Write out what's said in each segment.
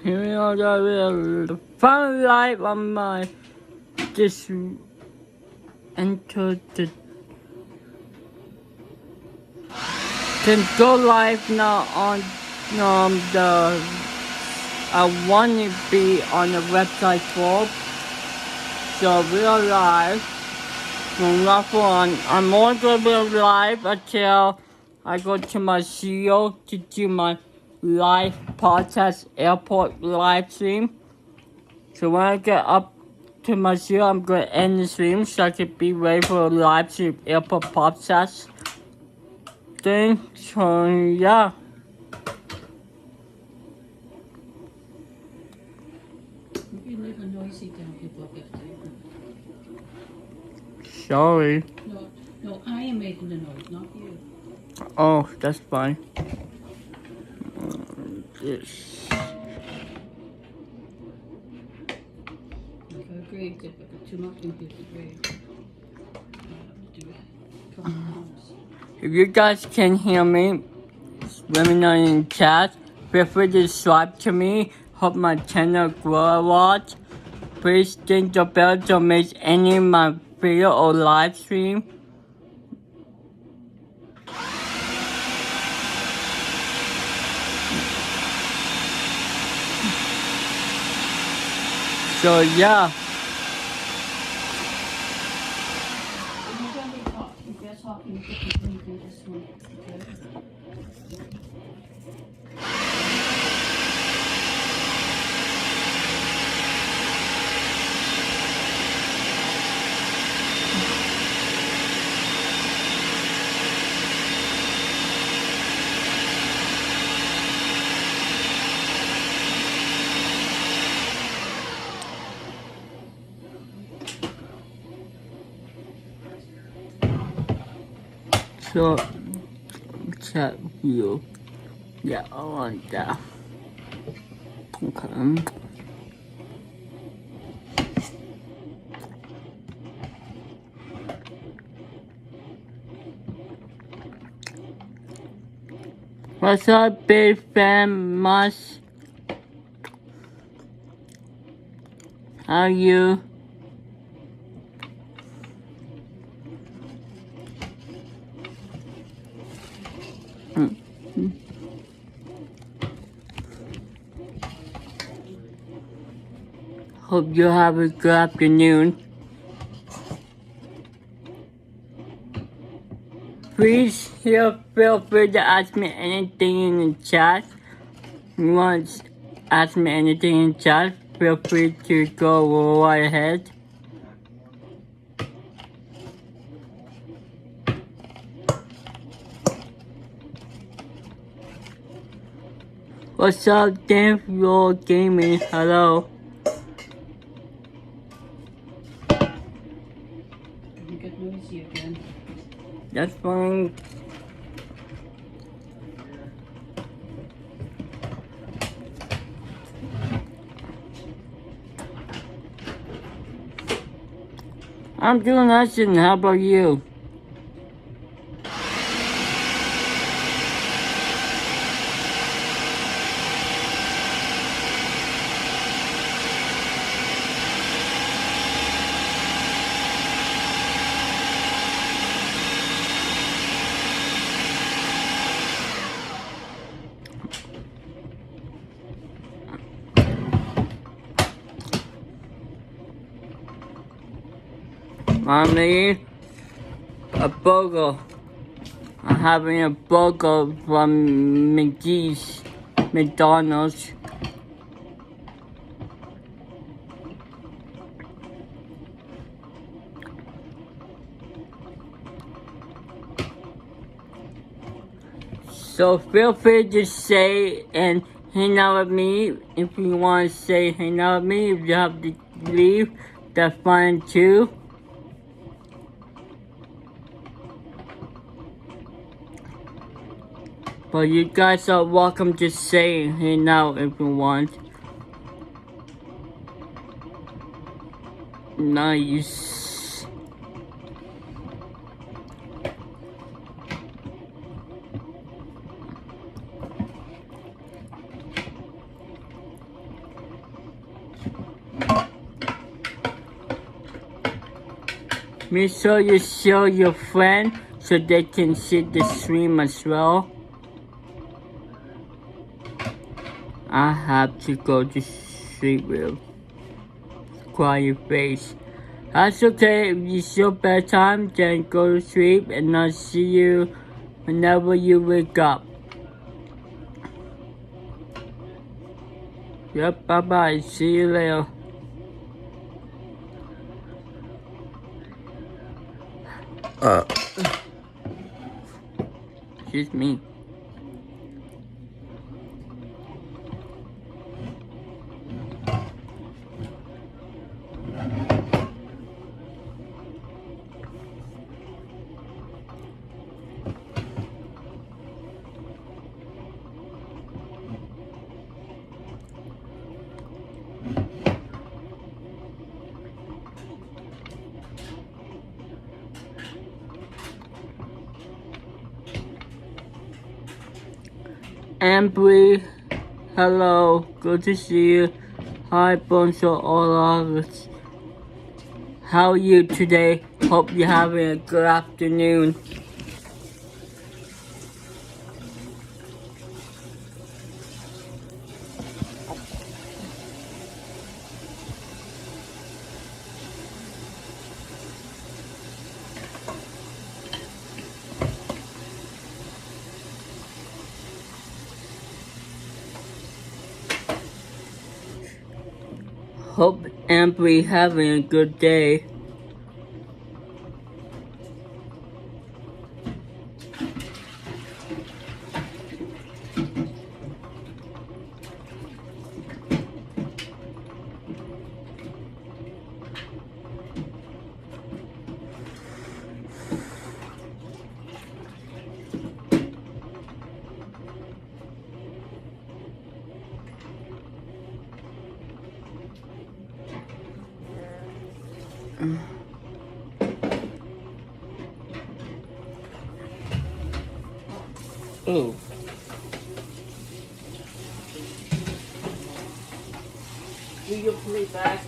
Here we are, the fun live on my just enter the can go live now on the I want to be on the website for. So we are live from Raffle. I'm only going to be live until I go to my CEO to do my live podcast airport live stream. So when I get up to my CEO, I'm going to end the stream so I can be ready for a live stream airport podcast thing. So yeah. You live a noisy down people get Sorry. No, I am making the noise, not you. Oh, that's fine. Yes. If I agree, if I got too much in people agree. Do a couple of times. If you guys can hear me, let me know in chat. Feel free to subscribe to me. Hope my channel grow a lot. Please ding the bell to miss any of my video or live stream. So yeah. If you're talking different things, you just want So chat view. Yeah, I like that. Okay. What's up, big fan Mush? How are you? Hope you have a good afternoon. Please feel free to ask me anything in the chat. If you want to ask me anything in chat, feel free to go right ahead. What's up, Danville Gaming? Hello. you get noisy again. That's fine. I'm doing awesome. How about you? Mommy, a burger. I'm having a burger from McDonald's. So feel free to say and hang out with me if you want to say hang out with me. If you have to leave, that's fine too. But you guys are welcome to say and hang out if you want. Nice. Make sure you show your friend so they can see the stream as well. I have to go to sleep with quiet face. That's okay. If it's your bedtime, then go to sleep and I'll see you whenever you wake up. Yep, bye-bye. See you later. Excuse me. Ambry, hello, good to see you. Hi, bonjour, hola. How are you today? Hope you're having a good afternoon. Hope Ambry having a good day. Oh. Do you play back?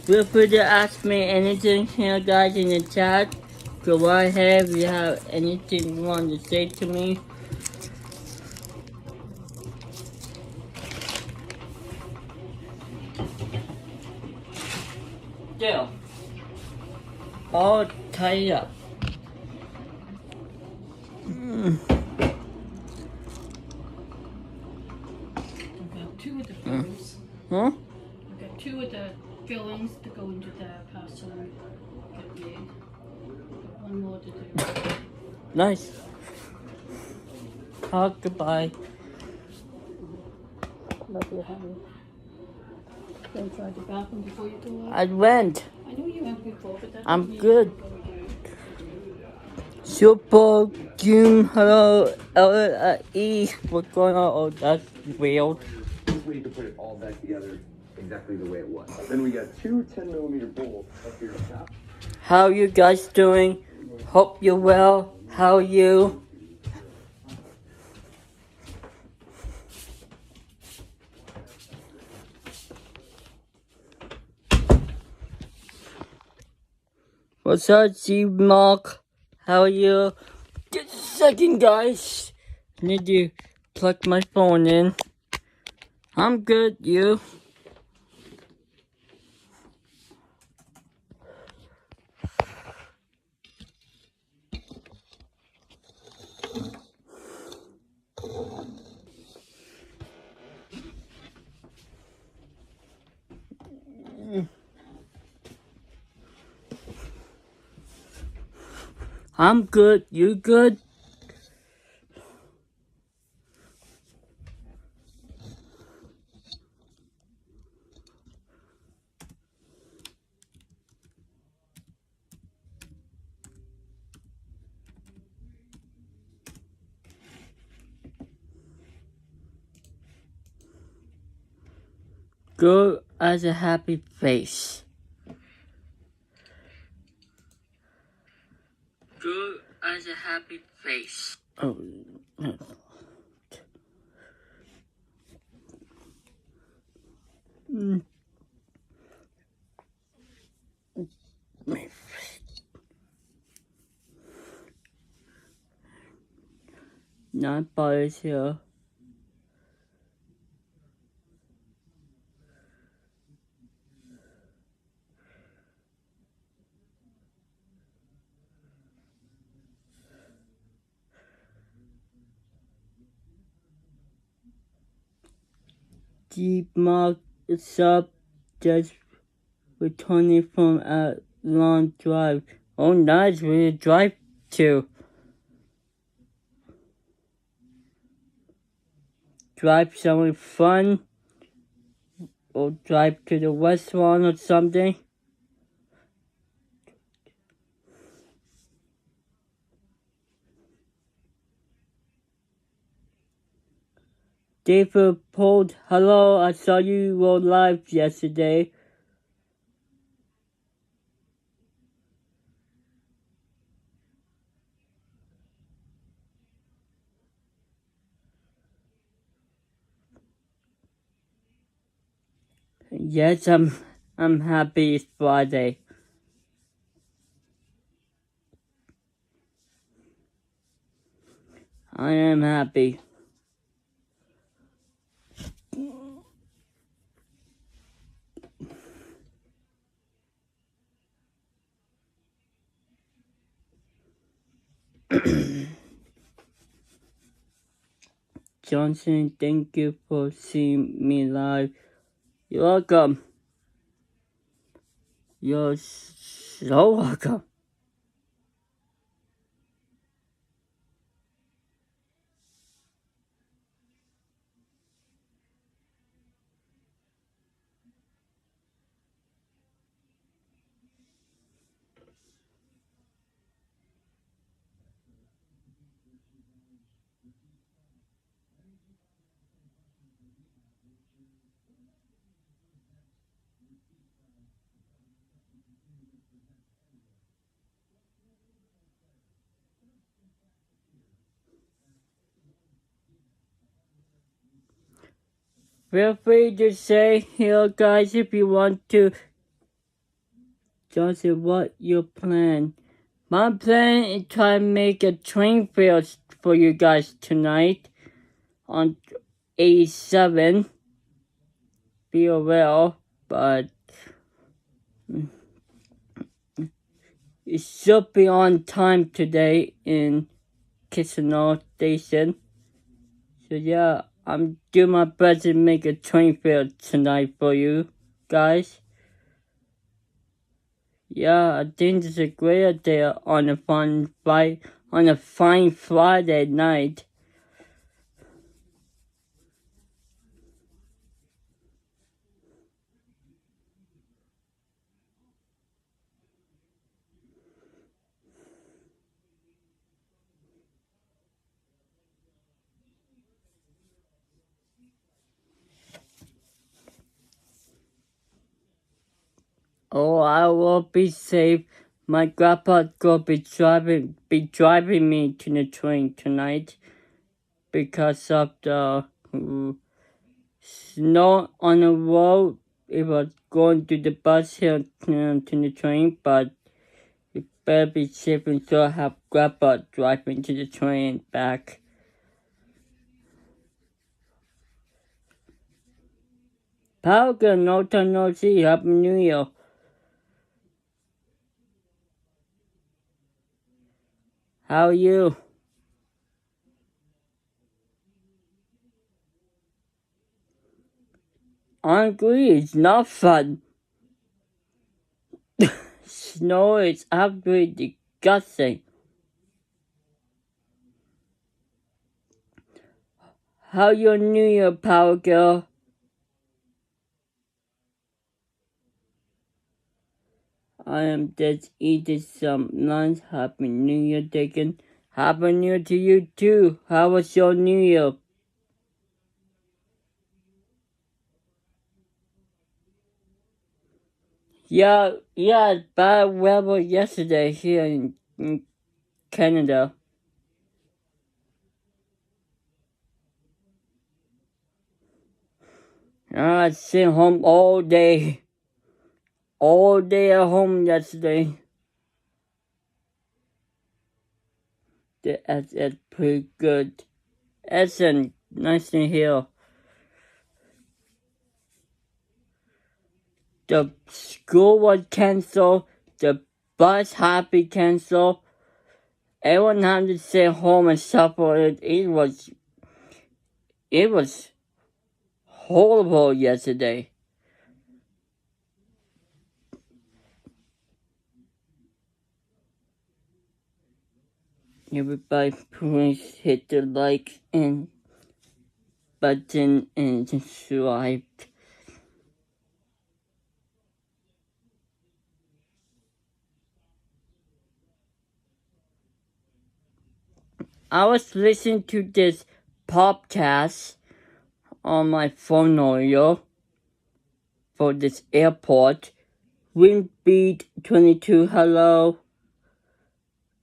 Feel free to ask me anything here, guys, in the chat. Go right ahead if you have anything you want to say to me. Still, all tied up. I've got two of the fillings. Huh? I've got two of the fillings to go into the pasta get made. Got one more to do. Nice. Goodbye. Love you, honey. Don't try the bathroom before you go out. I went. I know you went before, but that's I'm good. Super June, hello, E. What's going on? Oh, that's weird. This way you can put it all back together exactly the way it was. Then we got two 10mm bolts up here on top. How you guys doing? Hope you're well. How are you? What's up, G-Mark? How are you? Just a second, guys. I need to plug my phone in. I'm good, you? I'm good. You good? Girl has a happy face. Girl has a happy face. Oh. Not bodies here. Deep Mark is up, just returning from a long drive. Oh, nice, where you drive to? Drive somewhere fun? Or drive to the restaurant or something? David Pold, hello, I saw you were live yesterday. Yes, I'm happy it's Friday. I am happy. Johnson, thank you for seeing me live. You're welcome. You're so welcome. Feel free to say here, guys, if you want to. Johnson, what your plan? My plan is try to make a train field for you guys tonight on 87. Be aware, but it should be on time today in Kitchener Station. So yeah, I'm doing my best to make a train field tonight for you guys. Yeah, I think it's a great idea on a fine Friday night. Oh, I will be safe. My grandpa's gonna be driving me to the train tonight because of the snow on the road. It was going to the bus here to the train, but it better be safe, and so I have grandpa driving to the train back. Power no time no see. Happy New Year. How are you? I agree, it's not fun. Snow is absolutely disgusting. How your New Year, Power Girl? I am just eating some lunch. Happy New Year, Dagan. Happy New Year to you too. How was your New Year? Yeah, bad weather yesterday here in Canada. I stayed home all day at home yesterday. That's pretty good. That's nice to hear. The school was canceled. The bus had to be canceled. Everyone had to stay home and suffer. It was horrible yesterday. Everybody please hit the like and button and subscribe. I was listening to this podcast on my phone audio for this airport. Windbeat 22, hello.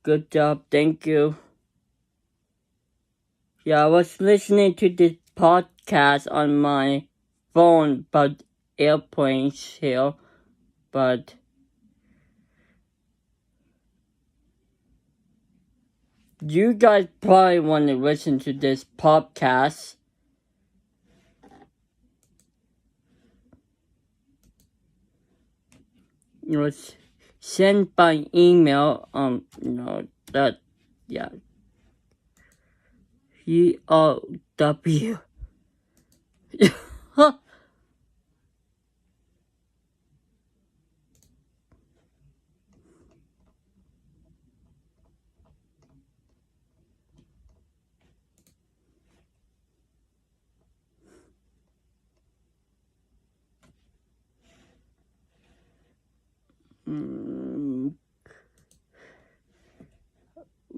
Good job, thank you. Yeah, I was listening to this podcast on my phone about airplanes here, but you guys probably want to listen to this podcast. It was sent by email. Yeah. EOW.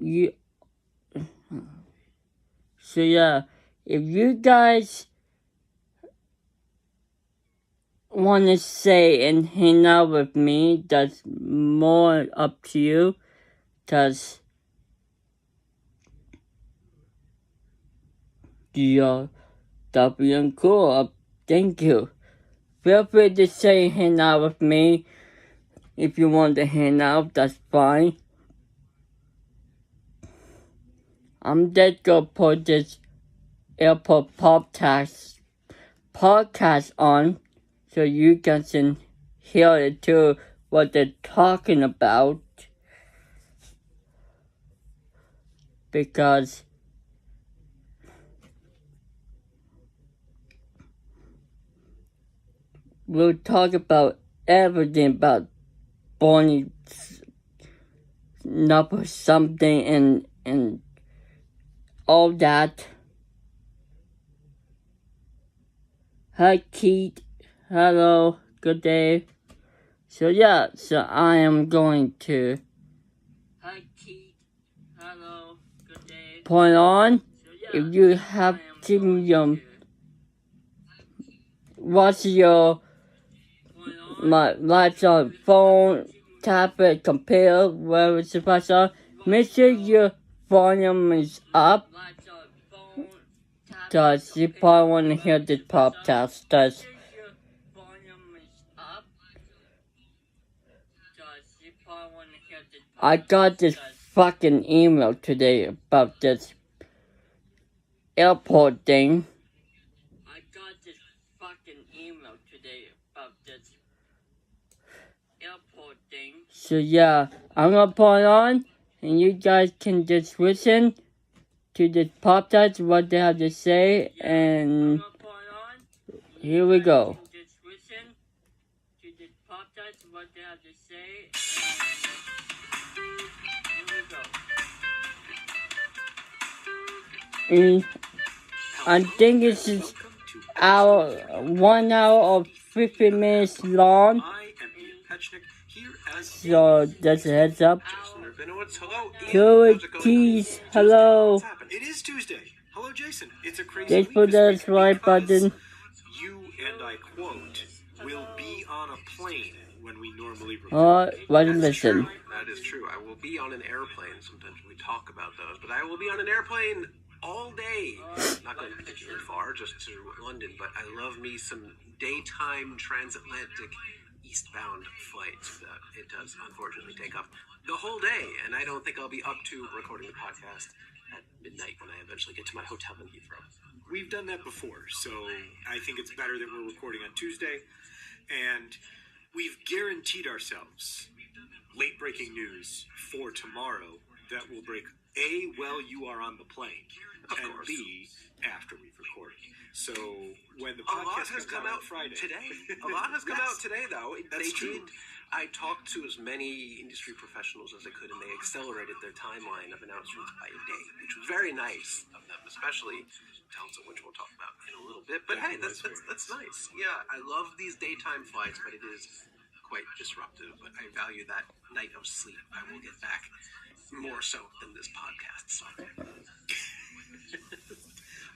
Yeah. So yeah, if you guys want to say and hang out with me, that's more up to you, cause you're being cool. Thank you. Feel free to say hang out with me. If you want to hang out, that's fine. I'm just gonna put this airport podcast on so you guys can hear it too, what they're talking about. Because we'll talk about everything about Bonnie number something and all that. Hi Keith, hello, good day. So yeah, I am going to point on. If you have to watch your my lights on phone, tablet, computer, wherever it's supposed to, make sure your volume is up. Cause you probably want to hear this podcast. Cause I got this fucking email today about this airport thing. So yeah, I'm gonna put it on, and you guys can just listen to this podcast, what they have to say, and here we go. And I think it's 1 hour or 50 minutes long. So that's a heads up. Keys, hello. It is Tuesday. Hello, Jason. It's a crazy Just put that right button. you, and I quote, will be on a plane when we normally record. Let him listen. That is true. I will be on an airplane. Sometimes we talk about those, but I will be on an airplane all day. Not going particularly far, just to London, but I love me some daytime transatlantic eastbound flights. It does unfortunately take up the whole day, and I don't think I'll be up to recording the podcast at midnight when I eventually get to my hotel in Heathrow. We've done that before, so I think it's better that we're recording on Tuesday, and we've guaranteed ourselves late-breaking news for tomorrow that will break A, while you are on the plane, and B, after we've recorded. So when the podcast has come out Friday today. A lot has come out today, though. That's true. I talked to as many industry professionals as I could, and they accelerated their timeline of announcements by a day, which was very nice of them, especially Townsend, which we'll talk about in a little bit. But hey, that's nice. Yeah, I love these daytime flights, but it is quite disruptive. But I value that night of sleep I will get back more so than this podcast. So.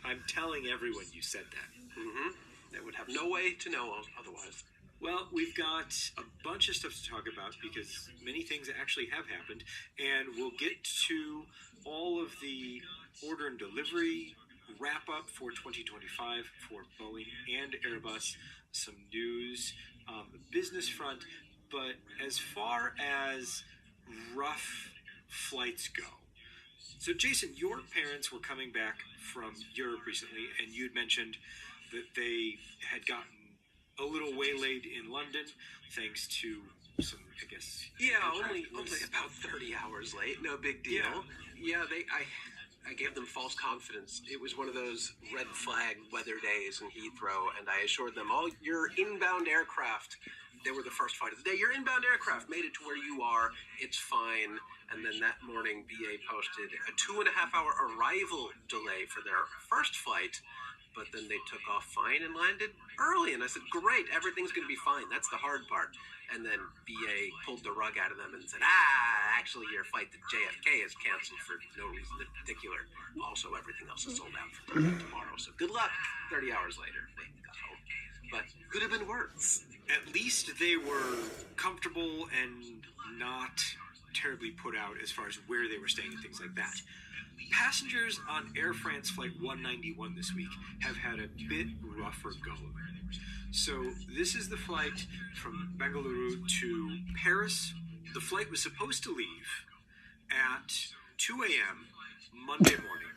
I'm telling everyone you said that. Mm-hmm. They would have no way to know otherwise. Well, we've got a bunch of stuff to talk about because many things actually have happened, and we'll get to all of the order and delivery wrap up for 2025 for Boeing and Airbus, some news on the business front, but as far as rough flights go. So Jason, your parents were coming back from Europe recently, and you'd mentioned that they had gotten a little waylaid in London, thanks to some, I guess... Yeah, only about 30 hours late. No big deal. Yeah, I gave them false confidence. It was one of those red flag weather days in Heathrow, and I assured them, all your inbound aircraft, they were the first flight of the day, your inbound aircraft made it to where you are, it's fine. And then that morning, BA posted a 2.5-hour arrival delay for their first flight, but then they took off fine and landed early. And I said, great, everything's going to be fine. That's the hard part. And then BA pulled the rug out of them and said, actually, your flight to JFK is canceled for no reason in particular. Also, everything else is sold out for tomorrow. So good luck. 30 hours later, they got home. But could have been worse. At least they were comfortable and not terribly put out as far as where they were staying and things like that. Passengers on Air France Flight 191 this week have had a bit rougher go. So this is the flight from Bengaluru to Paris. The flight was supposed to leave at 2 a.m. Monday morning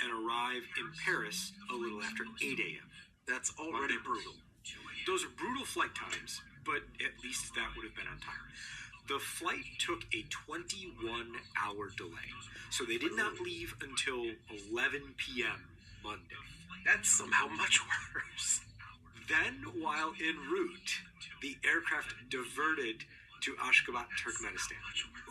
and arrive in Paris a little after 8 a.m. That's already brutal. Those are brutal flight times, but at least that would have been on time. The flight took a 21-hour delay, so they did not leave until 11 p.m. Monday. That's somehow much worse. Then, while en route, the aircraft diverted to Ashgabat, Turkmenistan.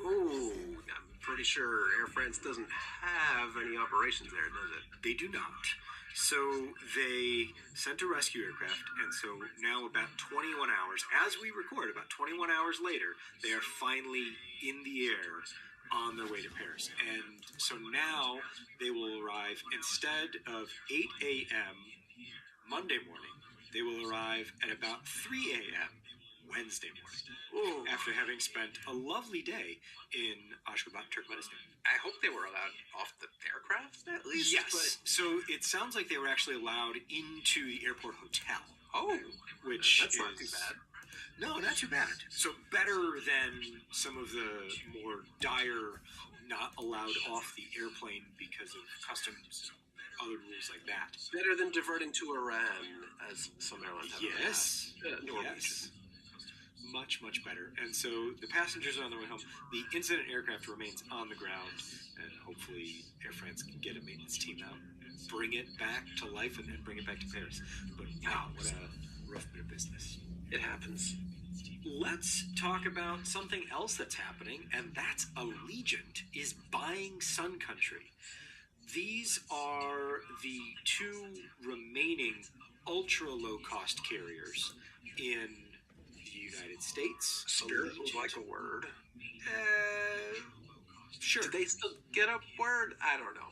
Ooh, I'm pretty sure Air France doesn't have any operations there, does it? They do not. So they sent a rescue aircraft, and so now about 21 hours, as we record, about 21 hours later, they are finally in the air on their way to Paris. And so now they will arrive, instead of 8 a.m. Monday morning, they will arrive at about 3 a.m. Wednesday morning, after having spent a lovely day in Ashgabat, Turkmenistan. I hope they were allowed off the aircraft, at least. Yes. But... So it sounds like they were actually allowed into the airport hotel. Oh, which that's not too bad. No, not too bad. So better than some of the more dire not allowed off the airplane because of customs and other rules like that. Better than diverting to Iran, as some airlines have. Yes. Yes. Much, much better. And so the passengers are on their way home. The incident aircraft remains on the ground, and hopefully Air France can get a maintenance team out and bring it back to life and then bring it back to Paris. But wow, what a rough bit of business. It happens. Let's talk about something else that's happening, and that's Allegiant is buying Sun Country. These are the two remaining ultra-low-cost carriers in the United States. Spirit would like a word. Sure. Do they still get a word? I don't know.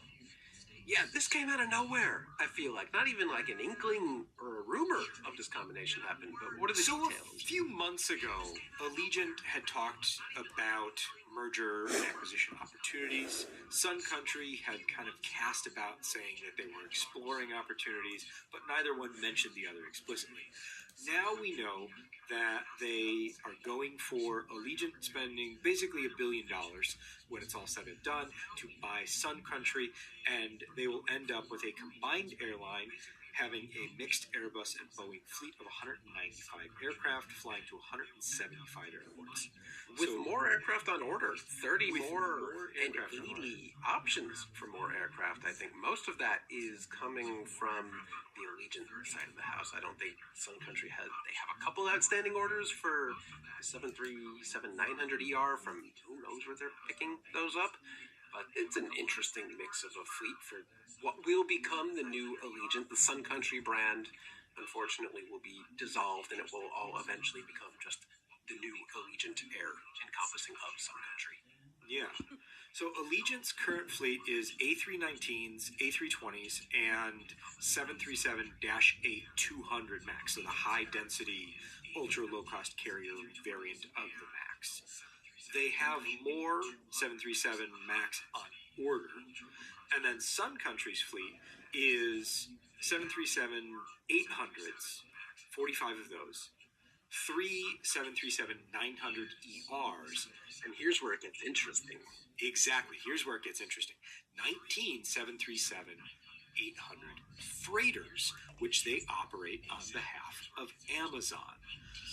Yeah, this came out of nowhere, I feel like. Not even like an inkling or a rumor of this combination happened, but what are the So details? a few months ago, Allegiant had talked about merger and acquisition opportunities. Sun Country had kind of cast about saying that they were exploring opportunities, but neither one mentioned the other explicitly. Now we know that they are going for Allegiant spending basically $1 billion when it's all said and done to buy Sun Country, and they will end up with a combined airline having a mixed Airbus and Boeing fleet of 195 aircraft flying to 175 airports. With So- more aircraft on order, 30 With more more and aircraft on 80 options for more aircraft. I think most of that is coming from the Allegiant side of the house. I don't think Sun Country they have a couple outstanding orders for the 737-900ER from who knows where they're picking those up. But it's an interesting mix of a fleet for what will become the new Allegiant. The Sun Country brand, unfortunately, will be dissolved, and it will all eventually become just the new Allegiant Air, encompassing of Sun Country. Yeah. So Allegiant's current fleet is A319s, A320s, and 737-8-200 MAX, so the high-density, ultra-low-cost carrier variant of the MAX. They have more 737 MAX on order, and then Sun Country's fleet is 737-800s, 45 of those, 3 737-900ERs, And here's where it gets interesting. exactly, here's where it gets interesting, 19 737-800 freighters, which they operate on behalf of Amazon.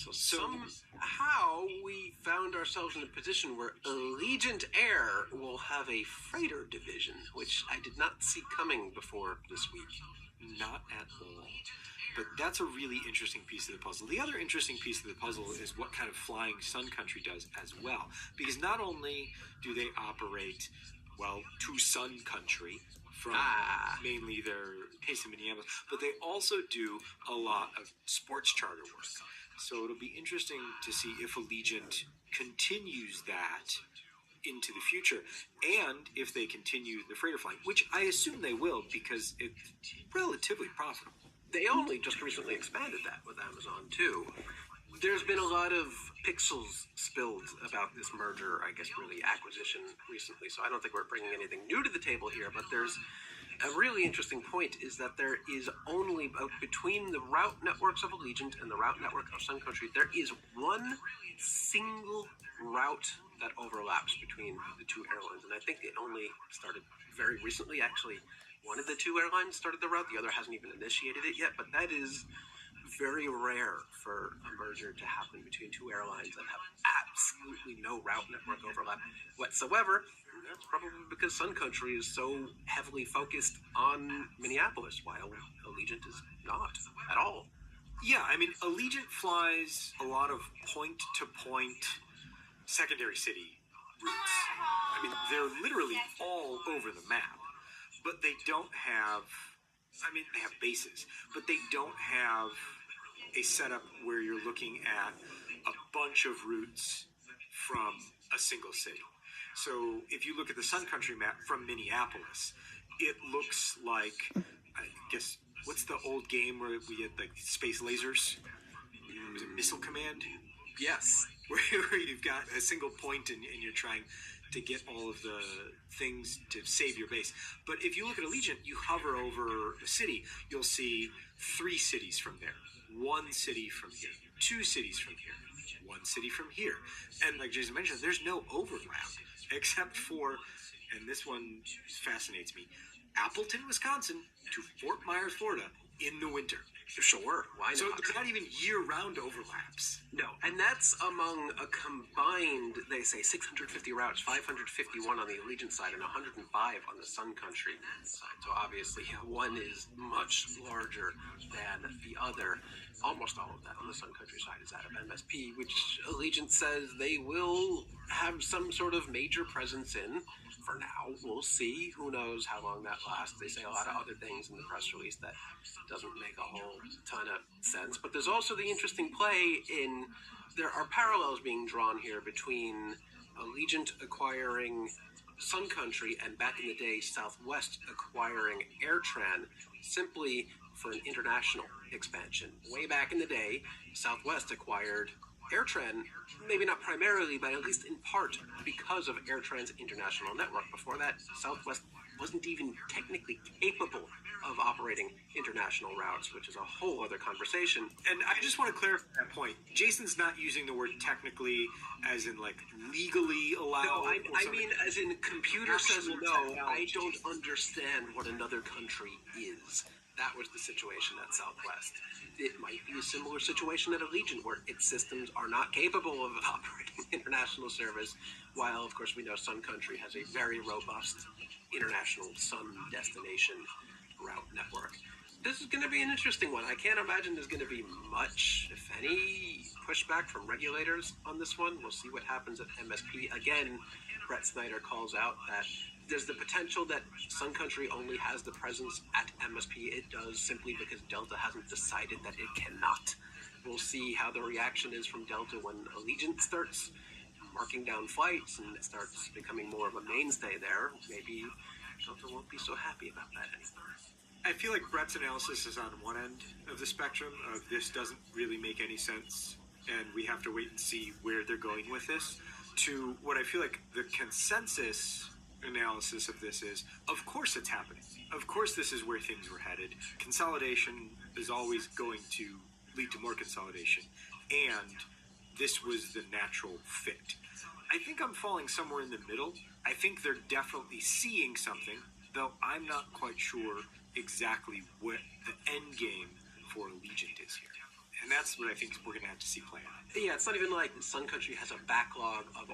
So somehow we found ourselves in a position where Allegiant Air will have a freighter division, which I did not see coming before this week. Not at all. But that's a really interesting piece of the puzzle. The other interesting piece of the puzzle is what kind of flying Sun Country does as well. Because not only do they operate, well, to Sun Country from mainly their base in Minneapolis, but they also do a lot of sports charter work. So it'll be interesting to see if Allegiant continues that into the future, and if they continue the freighter flying, which I assume they will because it's relatively profitable. They only just recently expanded that with Amazon, too. There's been a lot of pixels spilled about this merger, I guess really acquisition recently, so I don't think we're bringing anything new to the table here, but there's a really interesting point is that there is only, between the route networks of Allegiant and the route network of Sun Country, there is one single route that overlaps between the two airlines, and I think it only started very recently, actually. One of the two airlines started the route, the other hasn't even initiated it yet, but that is very rare for a merger to happen between two airlines that have absolutely no route network overlap whatsoever. And that's probably because Sun Country is so heavily focused on Minneapolis, while Allegiant is not at all. Yeah, I mean, Allegiant flies a lot of point-to-point secondary city routes. I mean, they're literally all over the map, but they don't have, I mean, they have bases, but they don't have a setup where you're looking at a bunch of routes from a single city. So if you look at the Sun Country map from Minneapolis, it looks like, I guess, what's the old game where we had like space lasers? Was it Missile Command? Yes. Where you've got a single point and you're trying to get all of the things to save your base. But if you look at Allegiant, you hover over a city, you'll see 3 cities from there, 1 city from here, 2 cities from here, 1 city from here. And like Jason mentioned, there's no overlap except for, and this one fascinates me, Appleton, Wisconsin to Fort Myers, Florida in the winter. Sure, why not? So there's not even year-round overlaps. No, and that's among a combined, they say, 650 routes, 551 on the Allegiant side and 105 on the Sun Country side. So obviously one is much larger than the other. Almost all of that on the Sun Country side is out of MSP, which Allegiant says they will have some sort of major presence in. For now, we'll see. Who knows how long that lasts. They say a lot of other things in the press release that doesn't make a whole ton of sense. But there's also the interesting play in, there are parallels being drawn here between Allegiant acquiring Sun Country and back in the day Southwest acquiring AirTran simply for an international expansion. Way back in the day, Southwest acquired AirTran, maybe not primarily, but at least in part because of AirTran's international network. Before that, Southwest wasn't even technically capable of operating international routes, which is a whole other conversation. And I just want to clarify that point. Jason's not using the word technically as in like legally allowed. No, I something. mean as in computer says no, I don't understand what another country is. That was the situation at Southwest. It might be a similar situation at Allegiant, where its systems are not capable of operating international service, while, of course, we know Sun Country has a very robust international sun destination route network. This is going to be an interesting one. I can't imagine there's going to be much, if any, pushback from regulators on this one. We'll see what happens at MSP. Again, Brett Snyder calls out that there's the potential that Sun Country only has the presence at MSP. It does simply because Delta hasn't decided that it cannot. We'll see how the reaction is from Delta when Allegiant starts marking down flights and it starts becoming more of a mainstay there. Maybe Delta won't be so happy about that anymore. I feel like Brett's analysis is on one end of the spectrum of this doesn't really make any sense and we have to wait and see where they're going with this, to what I feel like the consensus analysis of this is, of course it's happening. Of course this is where things were headed. Consolidation is always going to lead to more consolidation, and this was the natural fit. I think I'm falling somewhere in the middle. I think they're definitely seeing something, though I'm not quite sure exactly what the end game for Allegiant is here. And that's what I think we're going to have to see play out. Yeah, it's not even like Sun Country has a backlog of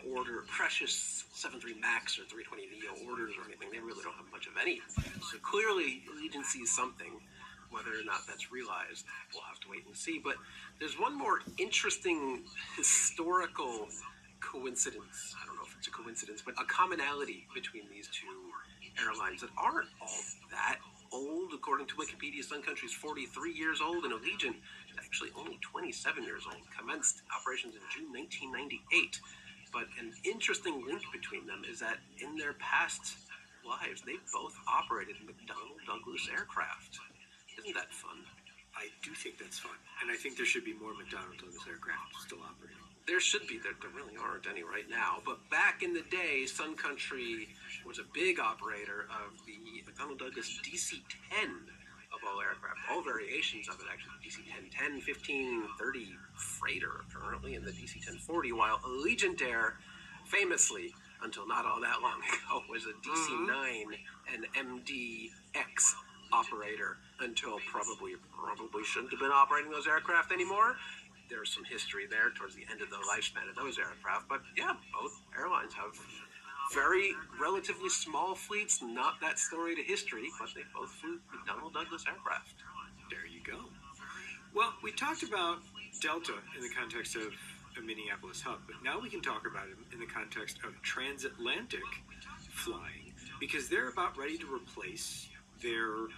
precious 7.3 Max or 320 Neo orders or anything. They really don't have much of anything. So clearly, Allegiant sees something. Whether or not that's realized, we'll have to wait and see. But there's one more interesting historical coincidence. I don't know if it's a coincidence, but a commonality between these two airlines that aren't all that old. According to Wikipedia, Sun Country is 43 years old, and Allegiant is actually only 27 years old. Commenced operations in June 1998. But an interesting link between them is that in their past lives, they both operated McDonnell Douglas aircraft. Isn't that fun? I do think that's fun. And I think there should be more McDonnell Douglas aircraft still operating. There should be. There really aren't any right now. But back in the day, Sun Country was a big operator of the McDonnell Douglas DC-10 of all aircraft. All variations of it, actually. The DC-10, 10, 15, 30 freighter currently, and the DC-1040, while Allegiant Air, famously, until not all that long ago, was a DC-9 and MDX operator until probably shouldn't have been operating those aircraft anymore. There's some history there towards the end of the lifespan of those aircraft. But yeah, both airlines have very relatively small fleets, not that storied a history, but they both flew McDonnell Douglas aircraft. There you go. Well, we talked about Delta in the context of a Minneapolis hub, but now we can talk about it in the context of transatlantic flying, because they're about ready to replace their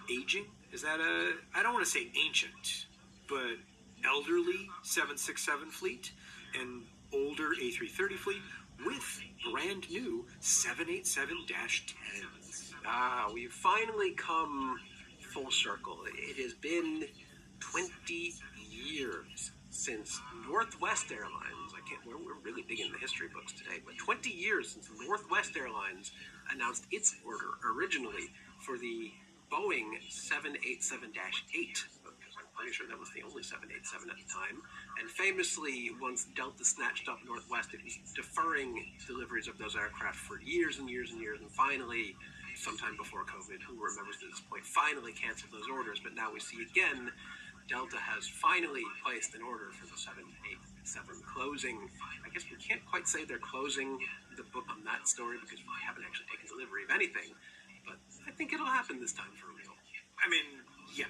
aging, I don't want to say ancient, but elderly 767 fleet and older A330 fleet with brand new 787-10s. We've finally come full circle. It has been 20 years since Northwest Airlines, we're really big in the history books today, but 20 years since Northwest Airlines announced its order originally for the Boeing 787-8, because I'm pretty sure that was the only 787 at the time. And famously, once Delta snatched up Northwest, it was deferring deliveries of those aircraft for years and years and years, and finally, sometime before COVID, who remembers at this point, finally canceled those orders. But now we see again, Delta has finally placed an order for the 787 closing. I guess we can't quite say they're closing the book on that story because we haven't actually taken delivery of anything. But I think it'll happen this time for real. I mean, yeah.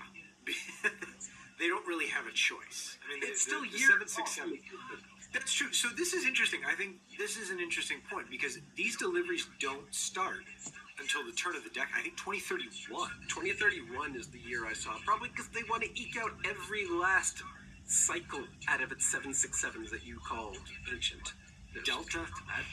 They don't really have a choice. I mean, it's still the years 767. That's true. So this is interesting. I think this is an interesting point because these deliveries don't start until the turn of the decade. I think 2031. 2031 is the year I saw, probably because they want to eke out every last cycle out of its 767s that you called ancient. Delta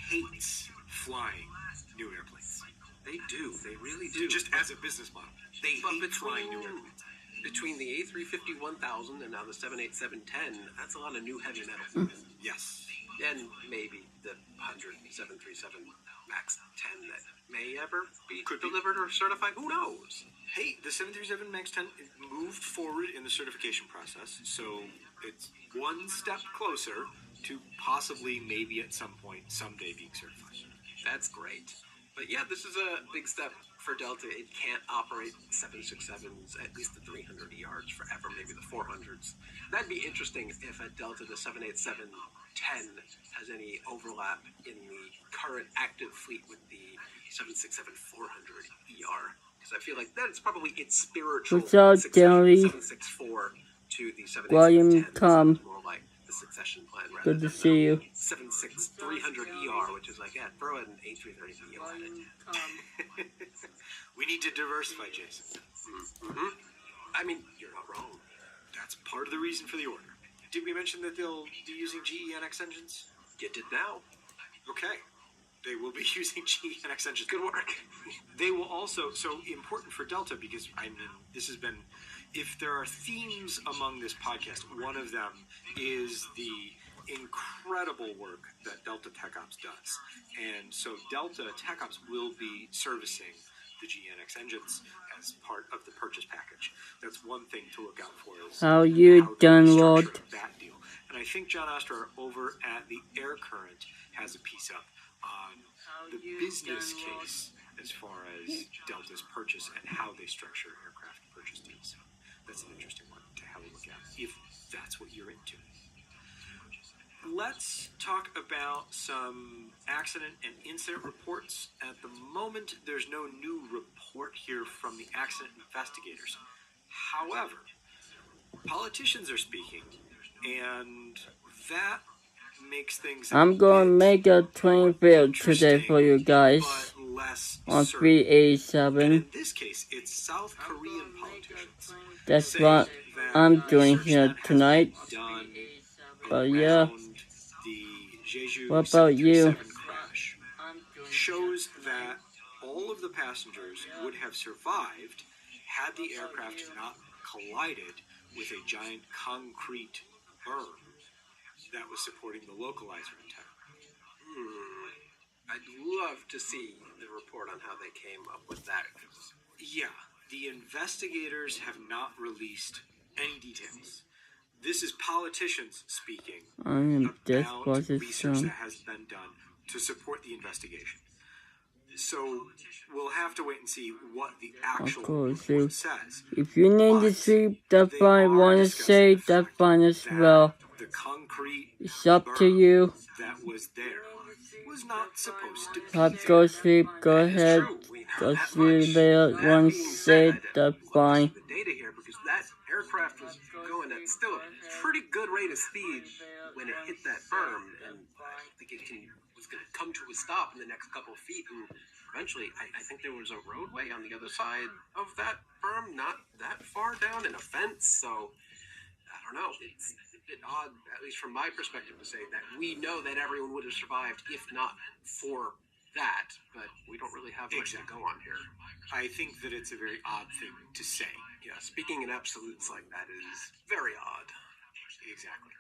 hates flying new airplanes. They do. They really do. Just as a business model. They hate flying new airplanes. Between the A350-1000 and now the 787-10, that's a lot of new heavy metal. Yes. And maybe the 737 MAX 10 that may ever be delivered or certified. Who knows? Hey, the 737 MAX 10 moved forward in the certification process, so it's one step closer to possibly, maybe at some point, someday being certified. That's great. But yeah, this is a big step for Delta. It can't operate 767s at least the 300 yards forever, maybe the 400s. That'd be interesting if at Delta the 787-10 has any overlap in the current active fleet with the 767-400ER. Because I feel like that's probably its spiritual What's up, Jerry? 764 to the 787-10. William Tom. More like the succession plan rather Good to than see you. 76300ER, which is like, yeah, throw an A330neo at it. We need to diversify, Jason. Mm-hmm. I mean, you're not wrong. That's part of the reason for the order. Did we mention that they'll be using GE/NX engines? You did now. Okay. They will be using GE/NX engines. Good work. They will also, so important for Delta, because, I mean, this has been, if there are themes among this podcast, one of them is the incredible work that Delta Tech Ops does. And so Delta Tech Ops will be servicing the GE/NX engines as part of the purchase package. That's one thing to look out for. Is How you done, Lord? That deal. And I think John Oster over at the Air Current has a piece up on the business case as far as Delta's purchase and how they structure aircraft purchase deals. That's an interesting one to have a look at, if that's what you're into. Let's talk about some accident and incident reports. At the moment, there's no new report here from the accident investigators. However, politicians are speaking, and that makes things I'm gonna make a train field today for you guys on 387. In this case, it's South Korean politicians. That's what I'm doing here tonight. But yeah, what about you? Crash shows that all of the passengers would have survived had the aircraft not collided with a giant concrete berm that was supporting the localizer antenna. I'd love to see the report on how they came up with that. Yeah, the investigators have not released any details. This is politicians speaking about research that has been done to support the investigation. So we'll have to wait and see what the actual report says. If you need to sleep, that's fine. I want to say that's fine as well. The concrete it's up to you. That was there was not supposed to be Go sleep. Go ahead. Go sleep. Want to say that's fine. The data here, because that aircraft was going at still a pretty good rate of speed when it hit that berm, and I think it was going to come to a stop in the next couple of feet, and eventually I think there was a roadway on the other side of that berm, not that far down, and a fence, so I don't know. It's a bit odd, at least from my perspective, to say that we know that everyone would have survived if not for that, but we don't really have much to go on here. I think that it's a very odd thing to say. Yeah, speaking in absolutes like that is very odd. Exactly.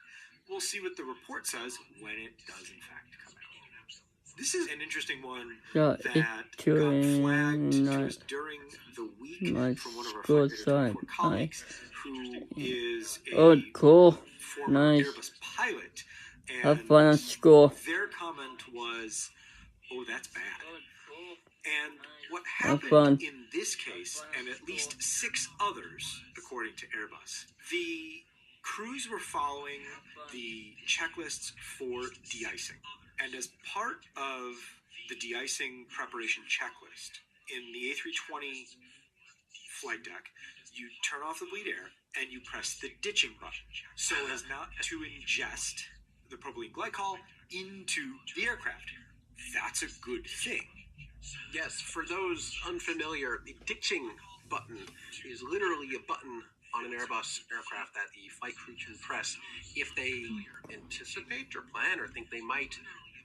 We'll see what the report says when it does in fact come out. This is an interesting one that got flagged just during the week from one of our flight colleagues who is a former Airbus pilot. And have fun at school. Their comment was, "Oh, that's bad." And what happened in this case, and at least 6 others, according to Airbus, the crews were following the checklists for de-icing. And as part of the de-icing preparation checklist, in the A320 flight deck, you turn off the bleed air and you press the ditching button so as not to ingest the propylene glycol into the aircraft. That's a good thing. Yes, for those unfamiliar, the ditching button is literally a button on an Airbus aircraft that the flight crew can press if they anticipate or plan or think they might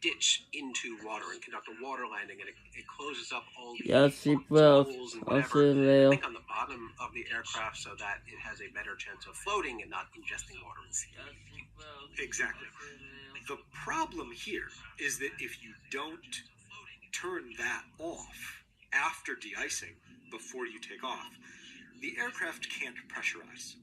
ditch into water and conduct a water landing, and it closes up all the Yes, it will. holes and I'll whatever. see you I later. think on the bottom of the aircraft, so that it has a better chance of floating and not ingesting water and sea. Exactly. The problem here is that if you don't turn that off after de-icing before you take off, the aircraft can't pressurize.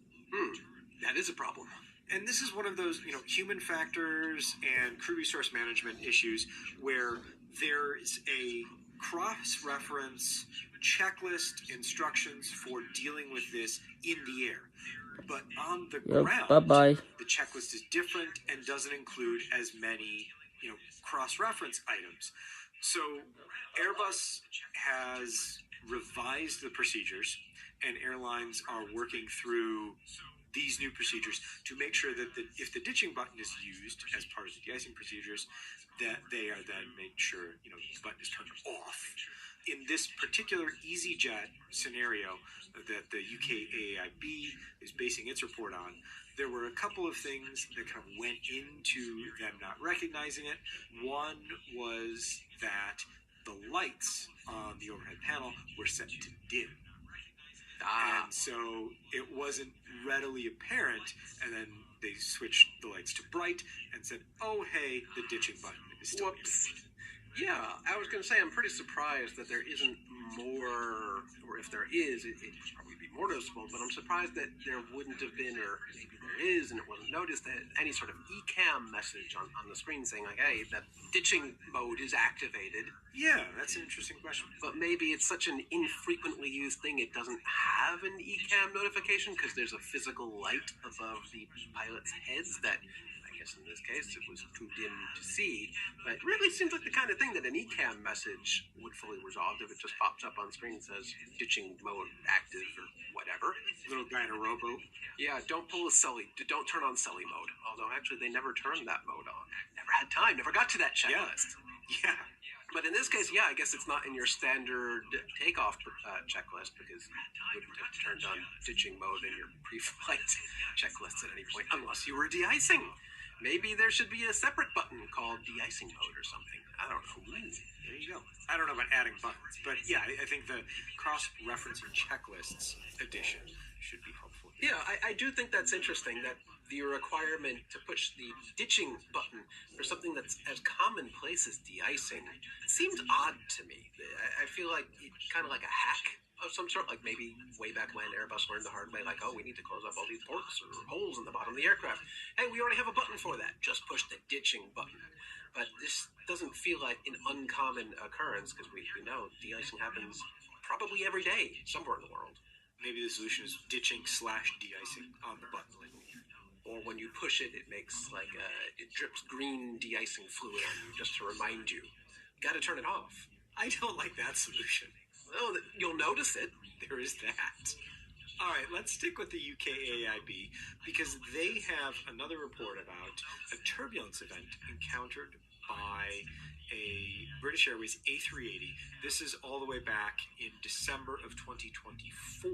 That is a problem. And this is one of those, human factors and crew resource management issues where there's a cross-reference checklist instructions for dealing with this in the air. But on the ground, bye-bye. the checklist is different and doesn't include as many, cross-reference items. So Airbus has revised the procedures, and airlines are working through these new procedures to make sure that if the ditching button is used as part of the de-icing procedures, that they are then made sure the button is turned off. In this particular EasyJet scenario that the UK AAIB is basing its report on, there were a couple of things that kind of went into them not recognizing it. One was that the lights on the overhead panel were set to dim. And so it wasn't readily apparent, and then they switched the lights to bright and said, oh, hey, the ditching button is still here. Yeah, I was going to say, I'm pretty surprised that there isn't more, or if there is, it would probably be more noticeable, but I'm surprised that there wouldn't have been, or maybe there is, and it wasn't noticed, that any sort of ECAM message on the screen saying, like, hey, that ditching mode is activated. Yeah, that's an interesting question. But maybe it's such an infrequently used thing, it doesn't have an ECAM notification, because there's a physical light above the pilot's heads that, I guess in this case, it was too dim to see. But it really seems like the kind of thing that an ECAM message would fully resolve if it just pops up on screen and says ditching mode active or whatever. Little guy in a rowboat. Yeah, don't pull a Sully. Don't turn on Sully mode. Although actually they never turned that mode on. Never had time. Never got to that checklist. Yeah. But in this case, yeah, I guess it's not in your standard takeoff checklist, because you wouldn't have turned on ditching mode in your pre-flight checklist at any point, unless you were de-icing. Maybe there should be a separate button called de-icing mode or something. I don't know. There you go. I don't know about adding buttons, but yeah, I think the cross-referencing checklists addition should be helpful. Yeah, I do think that's interesting, that the requirement to push the ditching button for something that's as commonplace as de-icing seems odd to me. I feel like it's kind of like a hack of some sort, like maybe way back when Airbus learned the hard way, like, oh, we need to close up all these ports or holes in the bottom of the aircraft. Hey, we already have a button for that. Just push the ditching button. But this doesn't feel like an uncommon occurrence, because we know de-icing happens probably every day somewhere in the world. Maybe the solution is ditching / de-icing on the button label. Or when you push it, it makes like it drips green de-icing fluid on you just to remind you. Got to turn it off. I don't like that solution. Oh, you'll notice it. There is that. All right, let's stick with the UK AIB, because they have another report about a turbulence event encountered by a British Airways A380. This is all the way back in December of 2024.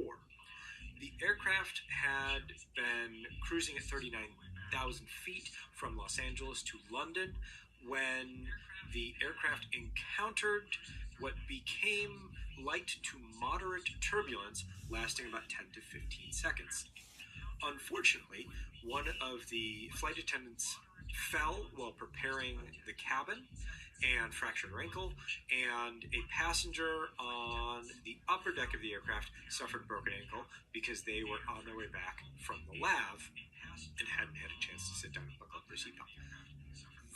The aircraft had been cruising at 39,000 feet from Los Angeles to London when the aircraft encountered what became light to moderate turbulence lasting about 10 to 15 seconds. Unfortunately, one of the flight attendants fell while preparing the cabin and fractured her ankle, and a passenger on the upper deck of the aircraft suffered a broken ankle because they were on their way back from the LAV and hadn't had a chance to sit down and buckle up their seatbelt.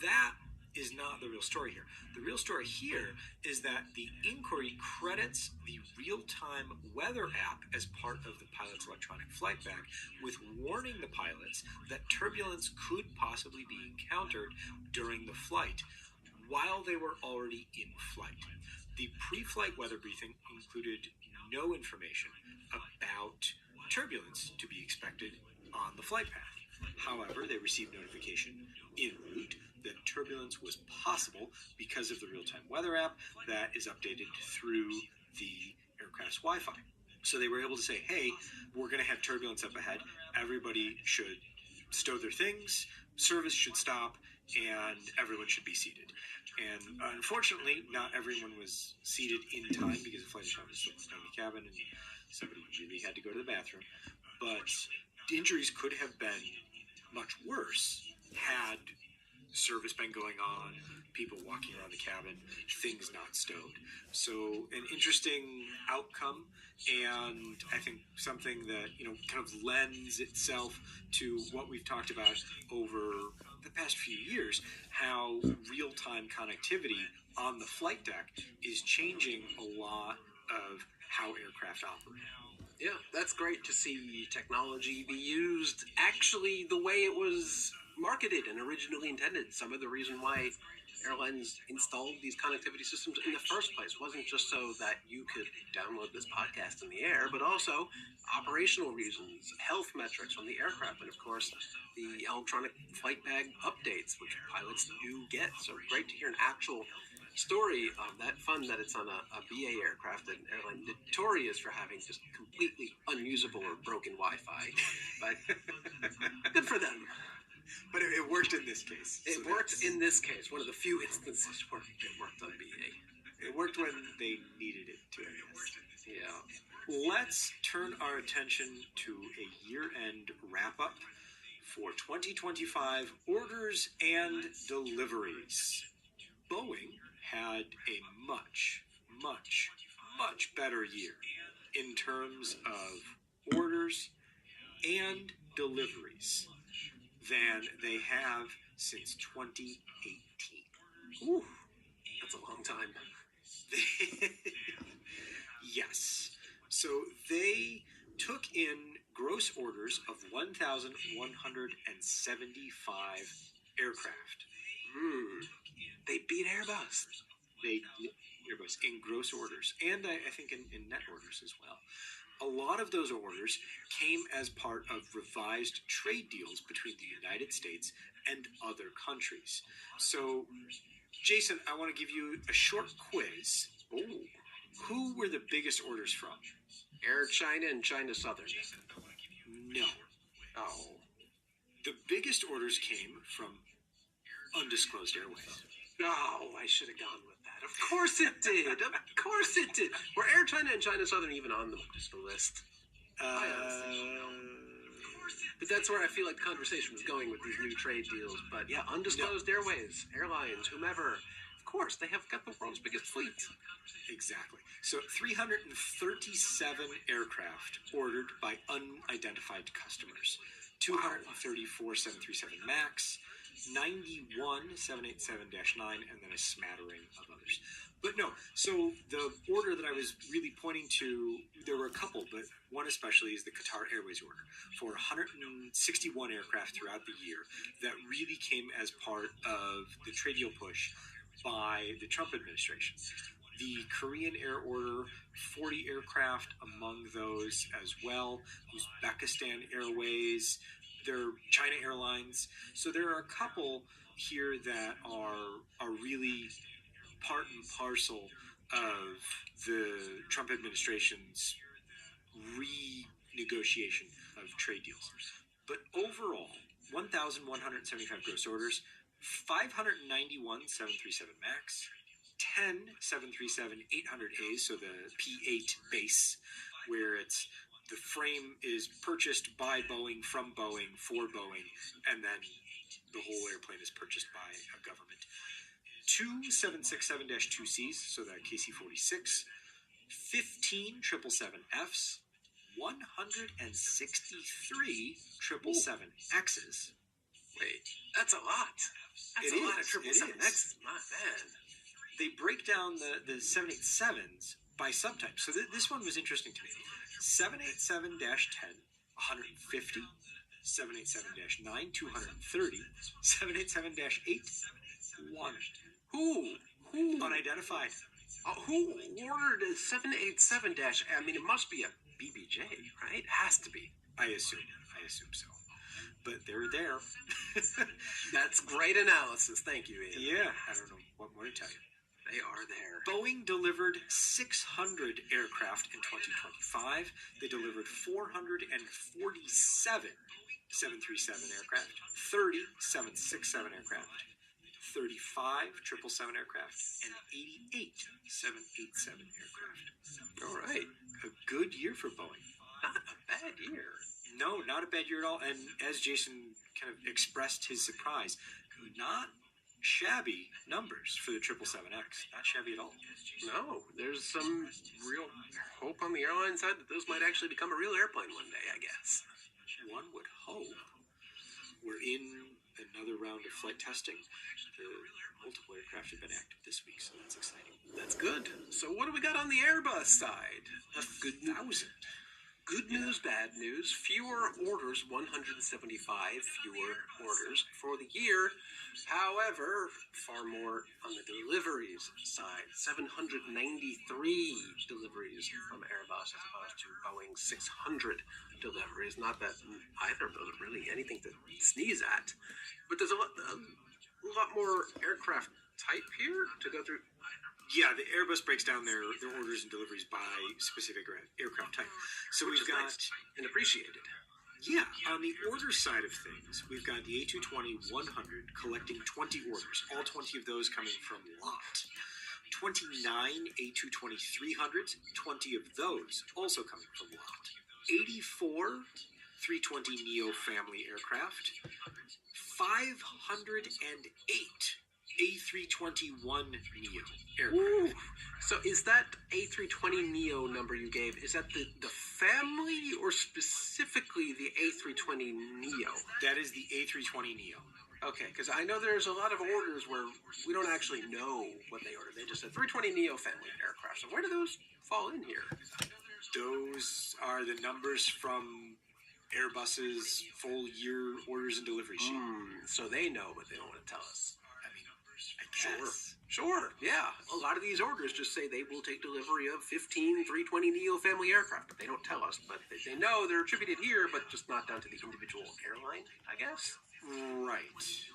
That is not the real story here. The real story here is that the inquiry credits the real-time weather app as part of the pilot's electronic flight bag, with warning the pilots that turbulence could possibly be encountered during the flight while they were already in flight. The pre-flight weather briefing included no information about turbulence to be expected on the flight path. However, they received notification en route that turbulence was possible because of the real-time weather app that is updated through the aircraft's Wi-Fi. So they were able to say, hey, we're going to have turbulence up ahead. Everybody should stow their things. Service should stop. and everyone should be seated. And unfortunately, not everyone was seated in time because the flight attendant was still in the cabin and somebody really had to go to the bathroom. But injuries could have been much worse had service been going on, people walking around the cabin, things not stowed. So an interesting outcome, and I think something that, kind of lends itself to what we've talked about over the past few years, how real-time connectivity on the flight deck is changing a lot of how aircraft operate. Yeah, that's great to see technology be used actually the way it was marketed and originally intended. Some of the reason why airlines installed these connectivity systems in the first place wasn't just so that you could download this podcast in the air, but also operational reasons, health metrics on the aircraft, and of course the electronic flight bag updates, which pilots do get. So great to hear an actual story of that. Fun that it's on a BA aircraft, an airline notorious for having just completely unusable or broken Wi-Fi, but good for them. But it worked in this case. It worked in this case. One of the few instances where it worked on BA. It worked when they needed it to, I guess. Yeah. Let's turn our attention to a year-end wrap-up for 2025 orders and deliveries. Boeing had a much, much, much better year in terms of orders and deliveries than they have since 2018. Ooh, that's a long time. Yes. So they took in gross orders of 1,175 aircraft. They beat Airbus. They did Airbus in gross orders, and I think in net orders as well. A lot of those orders came as part of revised trade deals between the United States and other countries. So, Jason, I want to give you a short quiz. Ooh. Who were the biggest orders from? Air China and China Southern. No. Oh. The biggest orders came from undisclosed airways. Oh, I should have gone with that. Of course it did. Of course it did. Were Air China and China Southern even on the list? I honestly don't know. But that's where I feel like the conversation was going with these new trade deals. But yeah, undisclosed airways, airlines, whomever. Of course, they have got the world's biggest fleet. Exactly. So 337 aircraft ordered by unidentified customers. 234 737 MAX, 91 787-9, and then a smattering of others. But no, so the order that I was really pointing to, there were a couple, but one especially is the Qatar Airways order for 161 aircraft throughout the year that really came as part of the trade deal push by the Trump administration. The Korean Air order, 40 aircraft among those as well. Uzbekistan Airways, there are China Airlines. So there are a couple here that are really part and parcel of the Trump administration's renegotiation of trade deals. But overall, 1,175 gross orders, 591 737 MAX, 10 737-800As, so the P8 base, where it's the frame is purchased by Boeing, from Boeing, for Boeing, and then the whole airplane is purchased by a government. 2 767-2Cs, so the KC-46, 15 777Fs, 163 777Xs. Wait, that's a lot. That's a lot of 777Xs, my man. They break down the 787s by subtype. So this one was interesting to me. 787-10, 150. 787-9, 230. 787-8, 1. Who? Unidentified. Who ordered a 787 I mean, it must be a BBJ, right? Has to be. I assume so. But they're there. That's great analysis. Thank you, Ian. Yeah, I don't know what more to tell you. They are there. Boeing delivered 600 aircraft in 2025. They delivered 447 737 aircraft, 30 767 aircraft, 35 777 aircraft, and 88 787 aircraft. All right. A good year for Boeing. Not a bad year. No, not a bad year at all. And as Jason kind of expressed his surprise, not shabby numbers for the 777X. Not shabby at all. No, there's some real hope on the airline side that those might actually become a real airplane one day, I guess. One would hope. We're in another round of flight testing. The multiple aircraft have been active this week, so that's exciting. That's good. So what do we got on the Airbus side? A good 1,000. Good news, bad news. Fewer orders, 175 fewer orders for the year. However, far more on the deliveries side. 793 deliveries from Airbus as opposed to Boeing's 600 deliveries. Not that either of those are really anything to sneeze at. But there's a lot more aircraft type here to go through. Yeah, the Airbus breaks down their orders and deliveries by specific aircraft type. So we've got... Nice and appreciated. Yeah, on the order side of things, we've got the A220-100 collecting 20 orders, all 20 of those coming from lot. 29 A220-300s, 20 of those also coming from lot. 84 320neo family aircraft, 508 A321neo aircraft. Ooh. So is that A320neo number you gave, is that the family or specifically the A320neo? That is the A320neo. Okay, because I know there's a lot of orders where we don't actually know what they ordered. They just said 320neo family aircraft. So where do those fall in here? Those are the numbers from Airbus's full year orders and delivery sheet. So they know, but they don't want to tell us. I mean, I guess. Sure, yeah. A lot of these orders just say they will take delivery of 15 320neo family aircraft, but they don't tell us. But they know they're attributed here, but just not down to the individual airline, I guess. Right.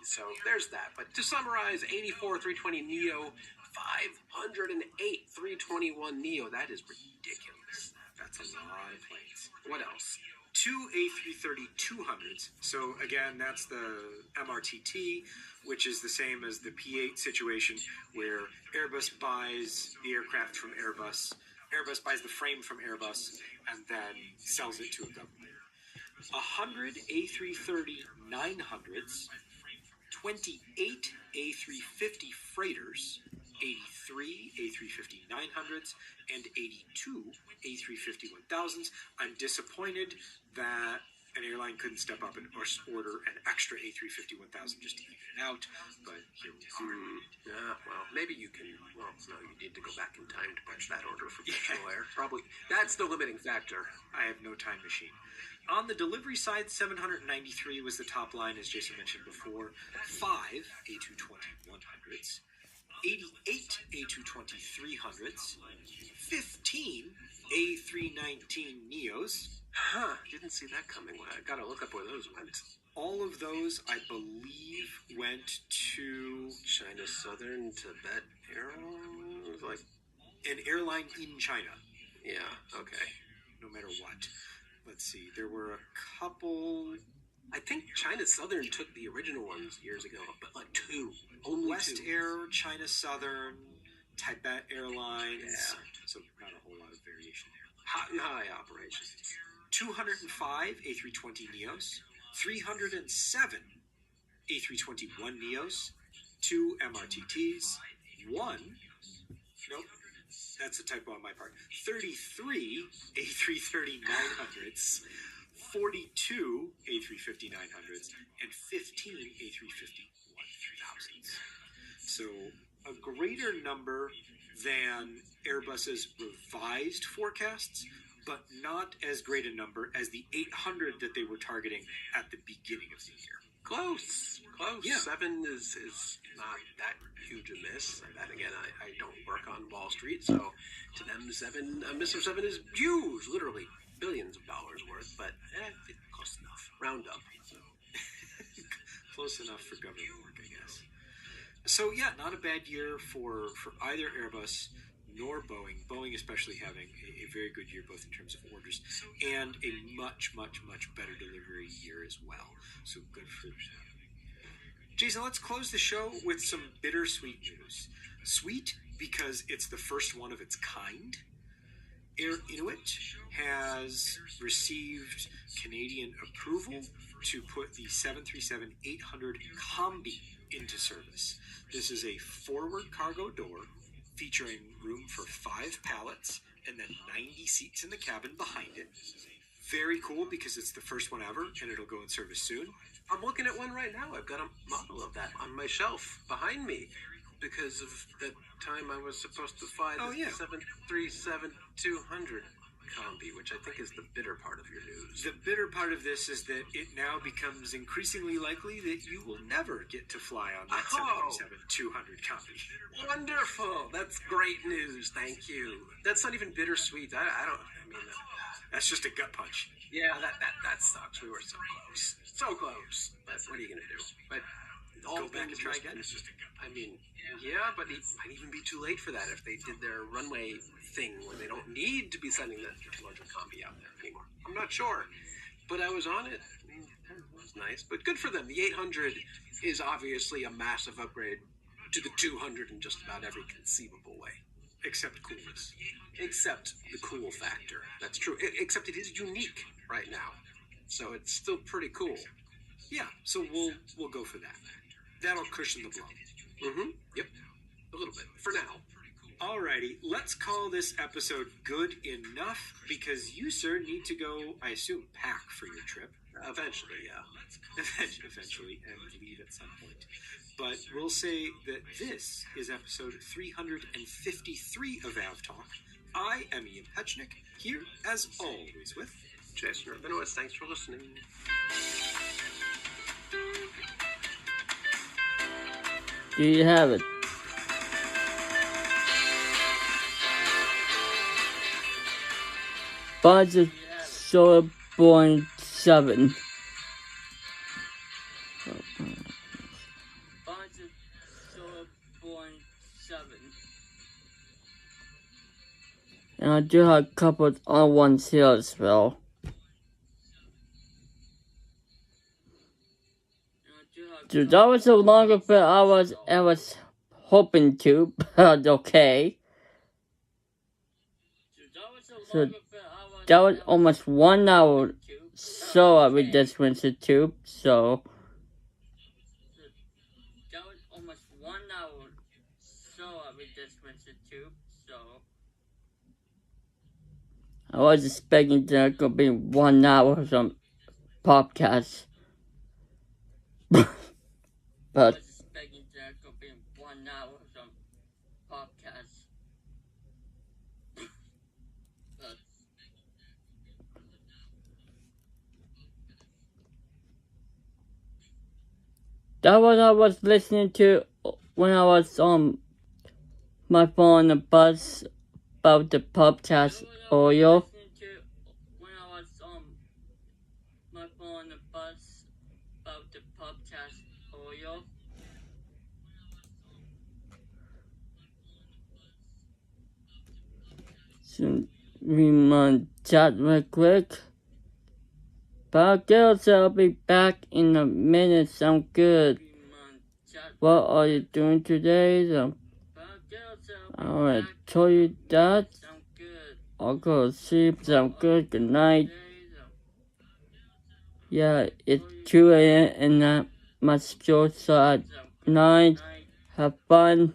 So there's that. But to summarize, 84 320neo, 508 321neo. That is ridiculous. That's a lot of planes. What else? 2 A330-200s. So again, that's the MRTT, which is the same as the P8 situation, where Airbus buys the aircraft from Airbus, Airbus buys the frame from Airbus, and then sells it to a government. 100 A330-900s, 28 A350 freighters, 83 A350-900s, and 82 A350-1000s. I'm disappointed that an airline couldn't step up and order an extra A350-1000 just to even it out, but here we are. Yeah, well, maybe you can, well, no, you need to go back in time to punch that order for Virtual Air. Probably, that's the limiting factor. I have no time machine. On the delivery side, 793 was the top line, as Jason mentioned before. 5 A220-100s, 88 A220-300s, 15 A319neos. Huh, didn't see that coming. I gotta look up where those went. All of those, I believe, went to China Southern Tibet Airlines? Like, an airline in China, yeah, okay. no matter what. Let's see, there were a couple... I think China Southern took the original ones years ago, but like two. Only West two. Air, China Southern, Tibet Airlines. Yeah. So not a whole lot of variation there. Hot and high operations. 205 A320neos, 307 A321neos, 2 MRTTs, 1, nope, that's a typo on my part, 33 A330-900s, 42 A350-900s, and 15 A350-1000s. So a greater number than Airbus's revised forecasts, but not as great a number as the 800 that they were targeting at the beginning of the year. Close. Yeah. 7 is not that huge a miss. And then again, I don't work on Wall Street, so to them, a miss of 7 is huge, literally billions of dollars worth, but close enough. Round up. So. Close enough for government work, I guess. So yeah, not a bad year for either Airbus nor Boeing. Boeing especially having a very good year, both in terms of orders and a much, much, much better delivery year as well. So good for them. Jason, let's close the show with some bittersweet news. Sweet because it's the first one of its kind. Air Inuit has received Canadian approval to put the 737-800 Combi into service. This is a forward cargo door featuring room for 5 pallets and then 90 seats in the cabin behind it. Very cool because it's the first one ever and it'll go in service soon. I'm looking at one right now. I've got a model of that on my shelf behind me because of the time I was supposed to fly the 737-200 Combi, which I think is the bitter part of your news. The bitter part of this is that it now becomes increasingly likely that you will never get to fly on that 737-200 Combi. Wonderful. That's great news. Thank you. That's not even bittersweet. I mean, that's just a gut punch. Yeah, that sucks. We were so close. So close. But what are you going to do? But go back and try again. I mean, yeah, but it might even be too late for that if they did their runway thing where they don't need to be sending the 200 Combi out there anymore. I'm not sure. But I was on it. I mean, it was nice. But good for them. The 800 is obviously a massive upgrade to the 200 in just about every conceivable way. Except coolness. Except the cool factor. That's true. Except it is unique right now. So it's still pretty cool. Yeah, so we'll go for that. That'll cushion the blow. Mm-hmm. Yep. A little bit. For now. Alrighty, let's call this episode good enough because you, sir, need to go, I assume, pack for your trip. Eventually, yeah. Eventually, and leave at some point. But we'll say that this is episode 353 of Av Talk. I am Ian Petchnick, here as always with Jason Rabinowitz. Thanks for listening. Do you have it? Budget 0.7. Budget 0.7. And I do have a couple of other ones here as well. Dude, that was a longer bit I was hoping to, but okay. So that was almost 1 hour so I read this Winter Tube, so that was almost 1 hour so I read this Winter Tube, so I was expecting that it could be 1 hour of some podcast. But I was expecting that it could be 1 hour of some podcast. That was what I was listening to when I was on my phone on the bus about the podcast audio. So we might chat real quick. But girls, I'll be back in a minute. Sound good. What are you doing today? I already told you that. I'll go to sleep. Sound good. Good night. Yeah, it's 2 a.m. and I must go so at 9. Have fun.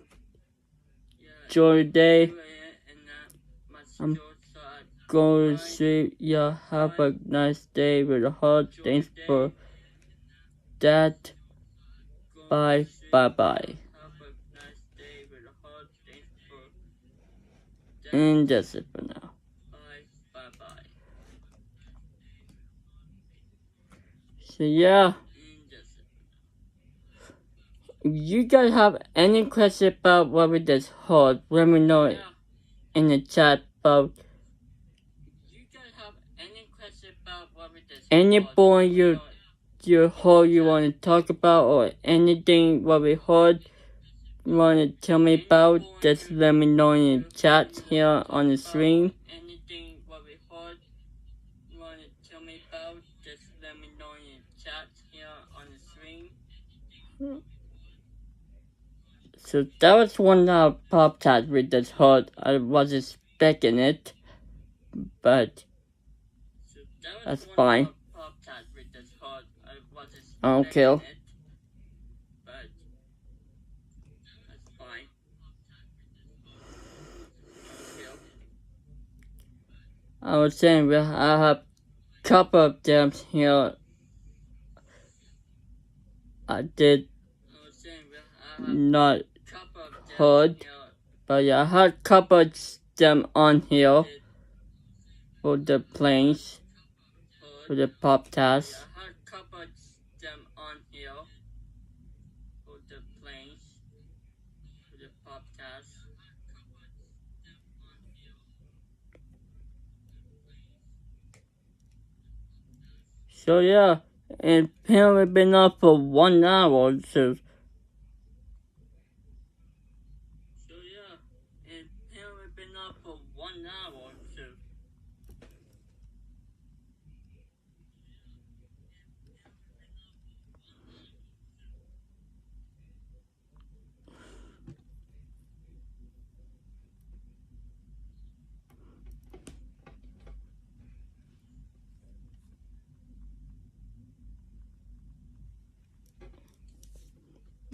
Enjoy your day. I'm going to sleep. Yeah, have a nice day with a heart. Thanks for that. Bye. Bye. And that's it for now. Bye. So yeah. If you guys have any questions about what we just heard, let me know in the chat about any point you heard you want to talk about or anything what we heard you want to tell me about, just let me know in the chat here on the screen. Anything what we heard you want to tell me about, just let me know in the chat here on the screen. So that was one pop tart with this hood. I wasn't expecting it, but that's fine. I don't care. I was saying I have a couple of them here. I did not hood, but yeah, I had a couple of them on here for the planes, for the pop tarts. So yeah, and apparently been up for 1 hour, so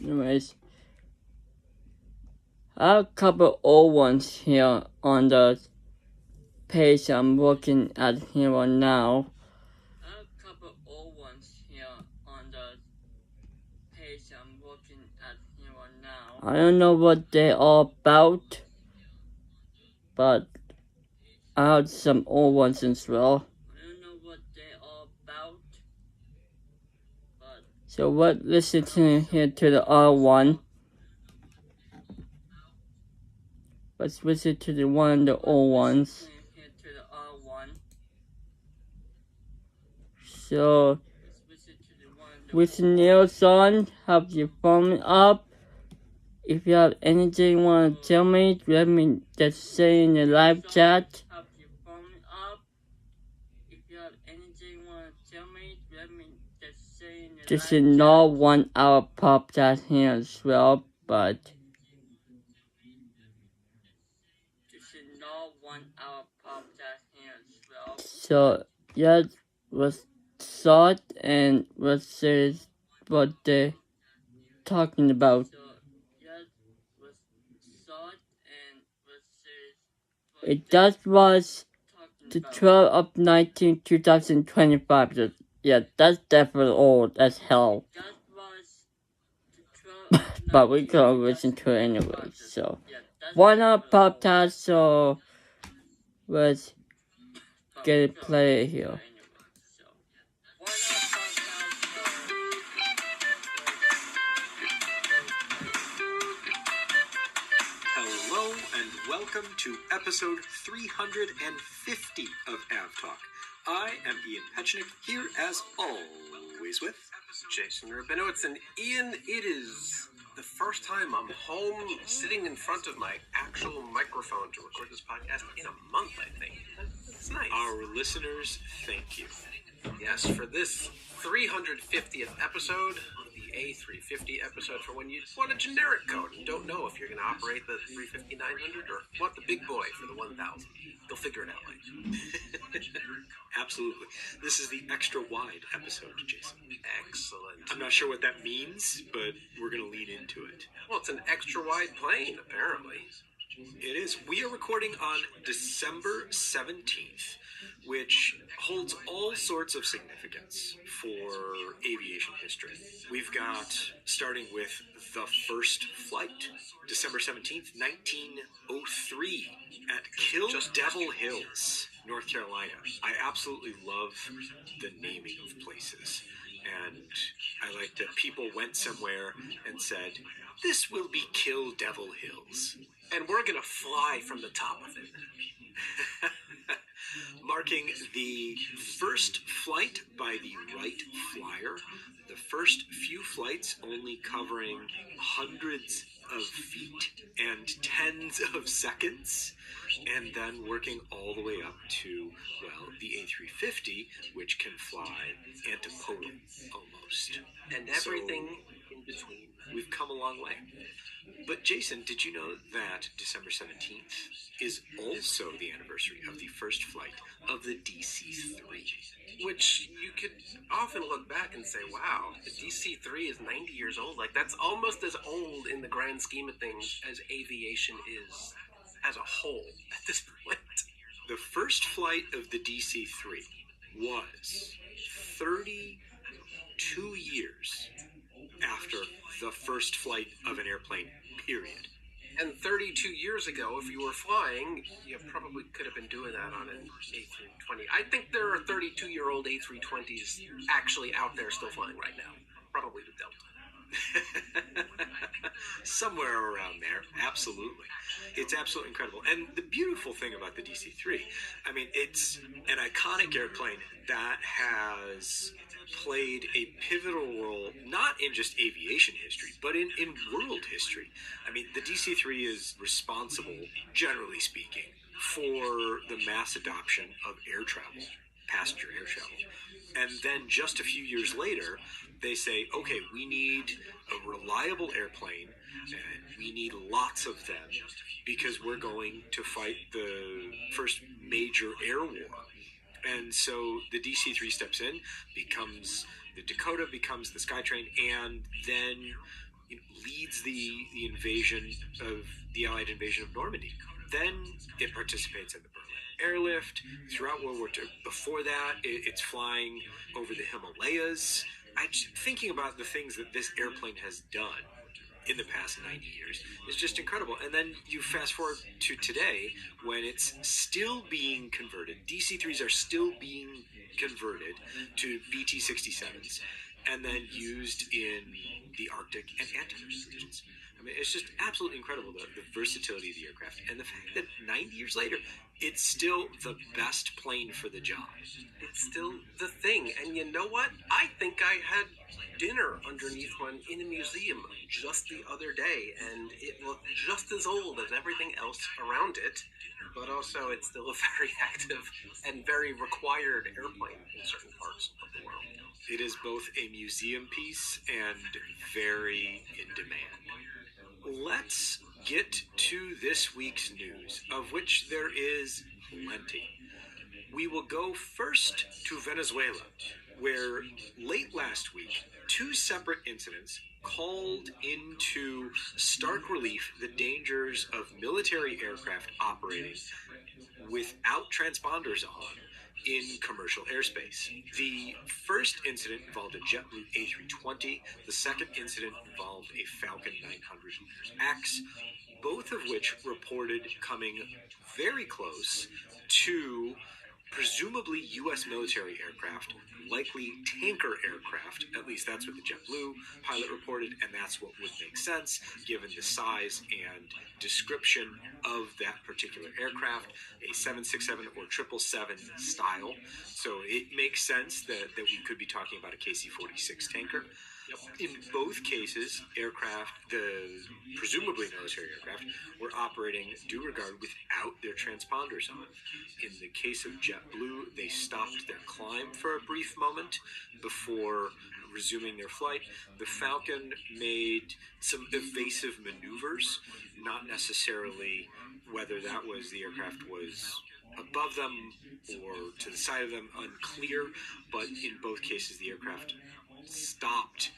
anyways, I have a couple old ones here on the page I'm looking at here on now. I don't know what they're all about, but I have some old ones as well. So let's listen here to the R1. Let's listen to the one of the old ones. So, with the nails on, have your phone up. If you have anything you want to tell me, let me just say in the live chat. Just ignore 1 hour pop tart here as well, but so yeah, was thought and what they're talking about. That was the 12th of 2025. So, yeah, that's definitely old as hell. But we can listen to it anyway. So, 1 hour pop tart. So, let's get it played here. Hello and welcome to episode 350 of Av Talk. I am Ian Petchnick, here as always with Jason Rabinowitz. And Ian, it is the first time I'm home sitting in front of my actual microphone to record this podcast in a month, I think. It's nice. our listeners. Thank you. Yes, for this 350th episode, the A350 episode, for when you want a generic code and don't know if you're going to operate the 350-900 or want the big boy for the 1000. You'll figure it out later. Absolutely. This is the extra wide episode, Jason. Excellent. I'm not sure what that means, but we're going to lead into it. Well, it's an extra wide plane, apparently. It is. We are recording on December 17th, which holds all sorts of significance for aviation history. We've got, starting with the first flight, December 17th, 1903, at Kill Devil Hills, North Carolina. I absolutely love the naming of places. And I like that people went somewhere and said, this will be Kill Devil Hills. And we're going to fly from the top of it. Marking the first flight by the Wright Flyer, the first few flights only covering hundreds of feet and tens of seconds, and then working all the way up to, well, the A350, which can fly antipodal almost. And everything in between. we've come a long way. But Jason, did you know that December 17th is also the anniversary of the first flight of the DC-3? Which you could often look back and say, wow, the DC-3 is 90 years old. Like, that's almost as old in the grand scheme of things as aviation is as a whole at this point. The first flight of the DC-3 was 32 years after the first flight of an airplane, period. And 32 years ago, if you were flying, you probably could have been doing that on an A320. I think there are 32-year-old A320s actually out there still flying right now. Probably the Delta. Somewhere around there, absolutely. It's absolutely incredible. And the beautiful thing about the DC-3, I mean, it's an iconic airplane that has played a pivotal role, not in just aviation history, but in world history. I mean, the DC-3 is responsible, generally speaking, for the mass adoption of air travel, passenger air travel. And then just a few years later, they say, okay, we need a reliable airplane, and we need lots of them, because we're going to fight the first major air war. And so the DC-3 steps in, becomes the Dakota, becomes the Skytrain, and then leads the invasion of the Allied invasion of Normandy. Then it participates in the Berlin airlift throughout World War II. Before that, it's flying over the Himalayas. I'm just thinking about the things that this airplane has done in the past 90 years is just incredible. And then you fast forward to today when it's still being converted. DC-3s are still being converted to BT-67s and then used in the Arctic and Antarctic regions. I mean, it's just absolutely incredible, the versatility of the aircraft. And the fact that 90 years later, it's still the best plane for the job. It's still the thing. And you know what? I think I had dinner underneath one in a museum just the other day, and it looked just as old as everything else around it, but also it's still a very active and very required airplane in certain parts of the world. It is both a museum piece and very in demand. Let's get to this week's news, of which there is plenty. We will go first to Venezuela, where late last week, two separate incidents called into stark relief the dangers of military aircraft operating without transponders on in commercial airspace. The first incident involved a JetBlue A320. The second incident involved a Falcon 900X, both of which reported coming very close to presumably U.S. military aircraft, likely tanker aircraft. At least that's what the JetBlue pilot reported, and that's what would make sense given the size and description of that particular aircraft, a 767 or 777 style. So it makes sense that we could be talking about a KC-46 tanker. In both cases, aircraft, the presumably military aircraft, were operating due regard without their transponders on. In the case of JetBlue, they stopped their climb for a brief moment before resuming their flight. The Falcon made some evasive maneuvers, not necessarily whether that was the aircraft was above them or to the side of them, unclear, but in both cases the aircraft stopped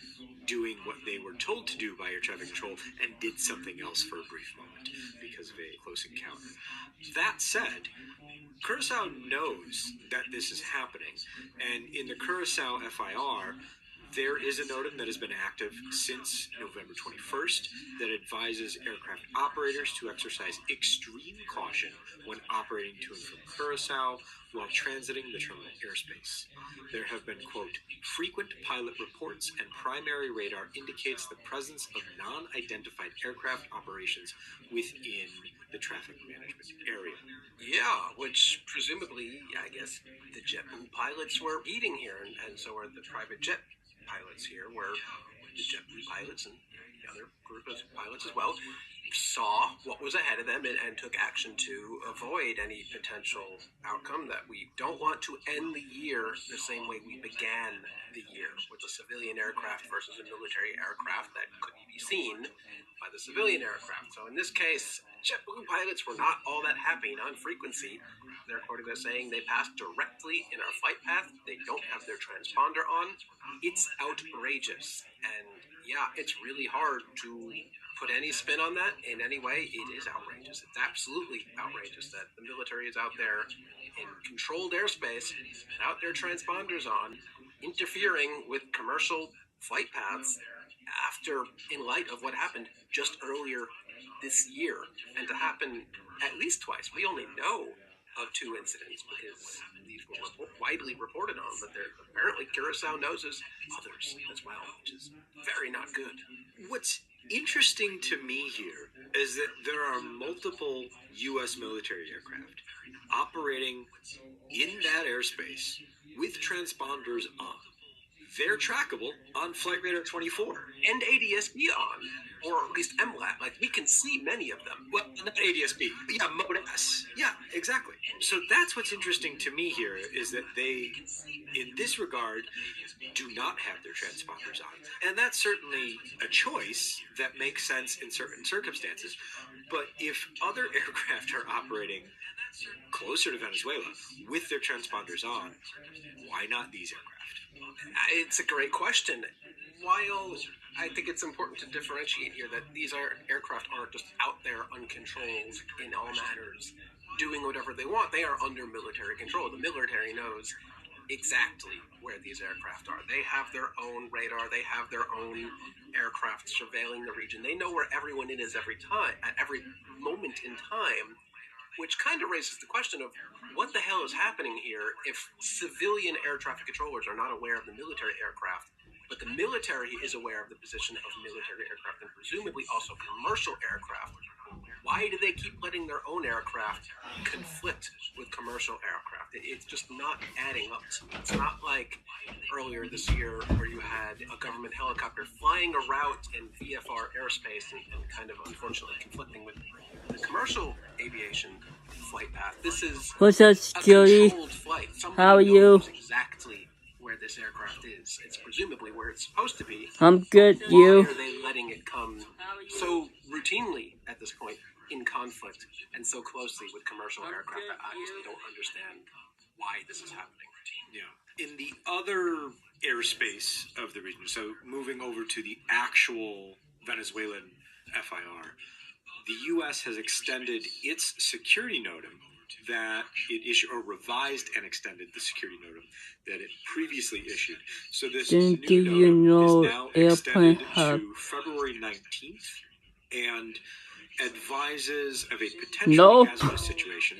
doing what they were told to do by air traffic control and did something else for a brief moment because of a close encounter. That said, Curaçao knows that this is happening, and in the Curaçao FIR, there is a NOTAM that has been active since November 21st that advises aircraft operators to exercise extreme caution when operating to and from Curaçao while transiting the terminal airspace. There have been, quote, frequent pilot reports and primary radar indicates the presence of non-identified aircraft operations within the traffic management area. Yeah, which presumably, I guess, the JetBlue pilots were eating here, and so are the private jet pilots here, where the JetBlue pilots and the other group of pilots as well saw what was ahead of them and took action to avoid any potential outcome that we don't want to end the year the same way we began the year, with a civilian aircraft versus a military aircraft that couldn't be seen by the civilian aircraft. So in this case, JetBlue pilots were not all that happy on frequency. They're quoted as saying they passed directly in our flight path. They don't have their transponder on. It's outrageous. And yeah, it's really hard to put any spin on that in any way. It is outrageous. It's absolutely outrageous that the military is out there in controlled airspace without their transponders on, interfering with commercial flight paths after, in light of what happened just earlier this year, and to happen at least twice. We only know of 2 incidents because these were widely reported on, but apparently Curacao knows others as well, which is very not good. What's interesting to me here is that there are multiple U.S. military aircraft operating in that airspace with transponders on. They're trackable on Flight Radar 24. And ADS-B on, or at least MLAT. Like, we can see many of them. Well, not ADS-B. Yeah, Mode S. Yeah, exactly. So that's what's interesting to me here, is that they, in this regard, do not have their transponders on. And that's certainly a choice that makes sense in certain circumstances. But if other aircraft are operating closer to Venezuela with their transponders on, why not these aircraft? It's a great question. While I think it's important to differentiate here that these aircraft aren't just out there uncontrolled in all manners, doing whatever they want. They are under military control. The military knows exactly where these aircraft are. They have their own radar. They have their own aircraft surveilling the region. They know where everyone is every time, at every moment in time, which kind of raises the question of what the hell is happening here if civilian air traffic controllers are not aware of the military aircraft, but the military is aware of the position of military aircraft and presumably also commercial aircraft. Why do they keep letting their own aircraft conflict with commercial aircraft? It's just not adding up to me. It's not like earlier this year where you had a government helicopter flying a route in VFR airspace and kind of unfortunately conflicting with the commercial aviation flight path. This is What's up, a security? controlled flight. Somebody How are you? knows exactly where this aircraft is. It's presumably where it's supposed to be. I'm good, Why you? are they letting it come so routinely at this point in conflict and so closely with commercial aircraft? I just don't understand why this is happening. Yeah. In the other airspace of the region, so moving over to the actual Venezuelan FIR, the U.S. has extended its security notum that it issued, or revised and extended the security notum that it previously issued. So this Then new do you notum know is now Airplane extended Hub? to February 19th and advises of a potentially Nope. hazardous situation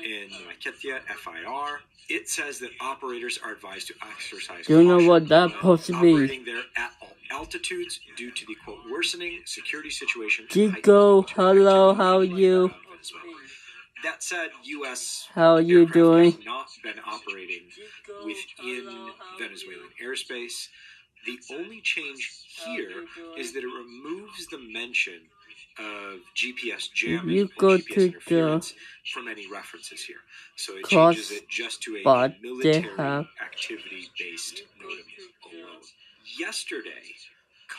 in Maquetia FIR. It says that operators are advised to exercise Do you know caution what that's when supposed to be? operating there at all altitudes due to the, quote, worsening security situation. and heightened Chico, military hello, activity how are in you? Venezuela. That said, U.S. How are you aircraft doing? have not been operating within Venezuelan airspace. The only change here is that it removes the mention of GPS jamming You or go GPS to the interference from any references here. So it cross changes it just to a spot they military have. activity-based notum alone. Yesterday,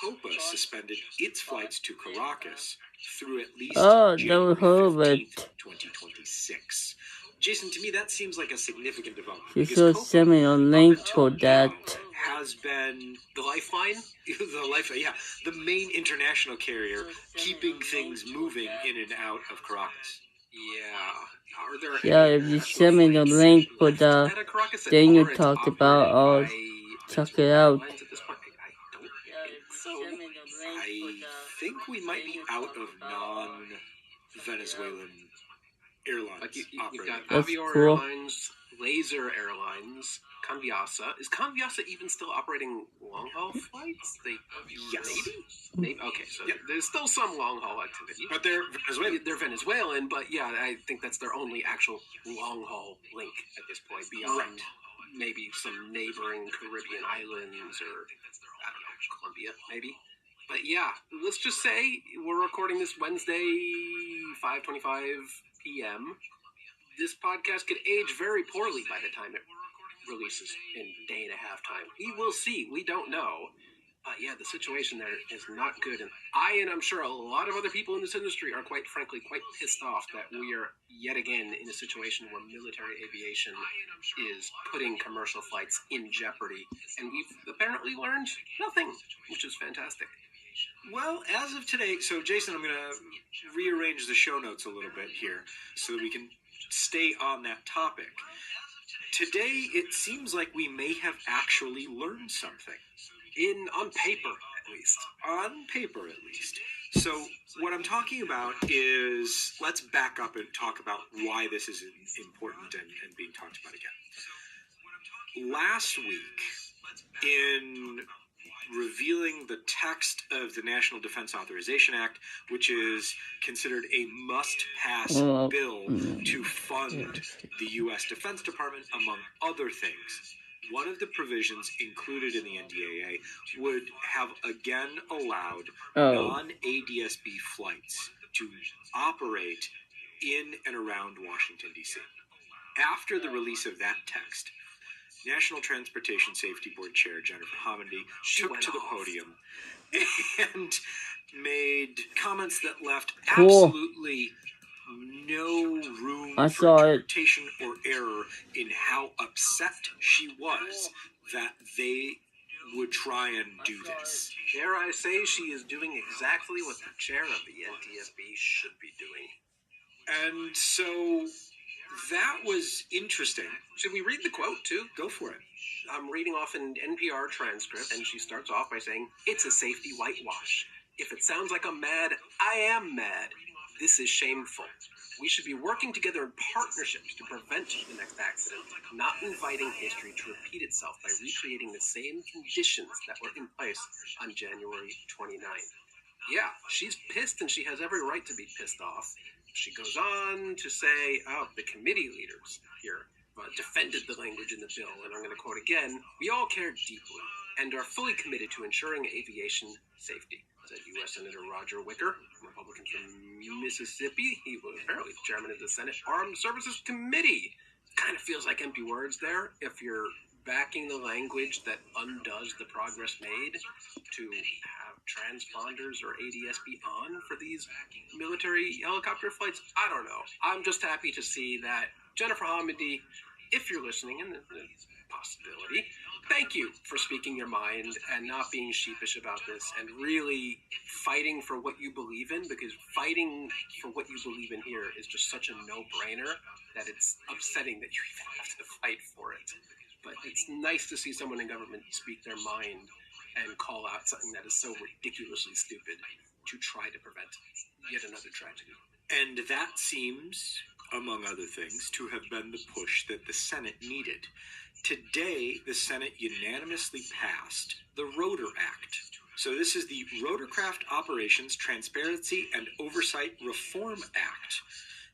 Copa suspended its flights to Caracas through at least Oh, January never heard of 15th, it. 2026. Jason, to me that seems like a significant development. You Because should Copa, send me a up link until for now, that. has been The Lifeline? the main international carrier keeping things moving in and out of Caracas. Yeah. Are there Yeah, any if you international send me the flights link for left the out of Caracas that thing you aren't talked about, operated I'll by check it Venezuelan out. airlines at this point? I don't think so. I think we might be out of non-Venezuelan airlines Like you've operating. got That's Avior cool. Airlines, Laser Airlines, Conviasa. Is Conviasa even still operating long-haul flights? Yes. Maybe? Okay, so Yep. there's still some long-haul activity. But they're Venezuelan. They're Venezuelan, but yeah, I think that's their only actual long-haul link at this point, beyond Right. maybe some neighboring Caribbean islands or, I don't know, Colombia, maybe? But yeah, let's just say we're recording this Wednesday, 5:25 p.m. This podcast could age very poorly by the time it releases in a day and a half time. We will see. We don't know. Yeah, the situation there is not good. And I'm sure a lot of other people in this industry are quite frankly quite pissed off that we are yet again in a situation where military aviation is putting commercial flights in jeopardy. And we've apparently learned nothing, which is fantastic. Well, as of today, so Jason, I'm going to rearrange the show notes a little bit here so that we can stay on that topic. Today, it seems like we may have actually learned something. On paper, at least. On paper, at least. So, what I'm talking about is, let's back up and talk about why this is important and being talked about again. Last week, in revealing the text of the National Defense Authorization Act, which is considered a must-pass bill to fund the U.S. Defense Department, among other things. One of the provisions included in the NDAA would have again allowed non-ADSB flights to operate in and around Washington, D.C. After the release of that text, National Transportation Safety Board Chair Jennifer Homendy took to the podium and made comments that left absolutely no room for interpretation or error in how upset she was that they would try and do this. Dare I say she is doing exactly what the chair of the NTSB should be doing. And so that was interesting. Should we read the quote, too? Go for it. I'm reading off an NPR transcript, and she starts off by saying, "It's a safety whitewash. If it sounds like I'm mad, I am mad. This is shameful. We should be working together in partnerships to prevent the next accident, not inviting history to repeat itself by recreating the same conditions that were in place on January 29th. Yeah, she's pissed, and she has every right to be pissed off. She goes on to say, the committee leaders here defended the language in the bill, and I'm going to quote again, "We all care deeply and are fully committed to ensuring aviation safety," said U.S. Senator Roger Wicker, Republican from Mississippi. He was apparently chairman of the Senate Armed Services Committee. Kind of feels like empty words there if you're backing the language that undoes the progress made to have transponders or ADSB on for these military helicopter flights. I don't know. I'm just happy to see that Jennifer Homendy, if you're listening, and the possibility, thank you for speaking your mind and not being sheepish about this and really fighting for what you believe in, because fighting for what you believe in here is just such a no-brainer that it's upsetting that you even have to fight for it. But it's nice to see someone in government speak their mind and call out something that is so ridiculously stupid to try to prevent yet another tragedy. And that seems, among other things, to have been the push that the Senate needed. Today, the Senate unanimously passed the Rotor Act. So this is the Rotorcraft Operations Transparency and Oversight Reform Act.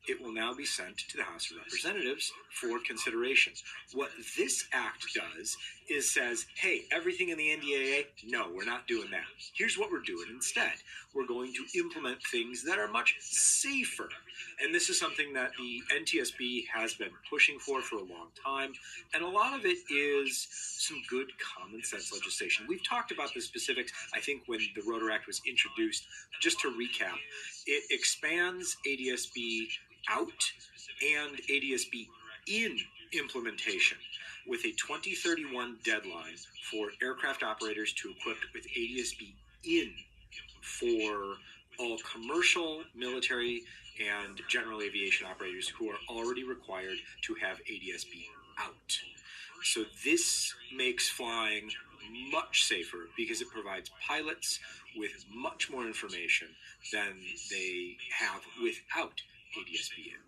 It will now be sent to the House of Representatives for consideration. What this act does is says, hey, everything in the NDAA, no, we're not doing that. Here's what we're doing instead. We're going to implement things that are much safer. And this is something that the NTSB has been pushing for a long time. And a lot of it is some good common sense legislation. We've talked about the specifics, I think, when the Rotor Act was introduced. Just to recap, it expands ADSB out and ADSB in implementation with a 2031 deadline for aircraft operators to equip with ADSB in for all commercial, military, and general aviation operators who are already required to have ADSB out. So this makes flying much safer because it provides pilots with much more information than they have without ADSB in.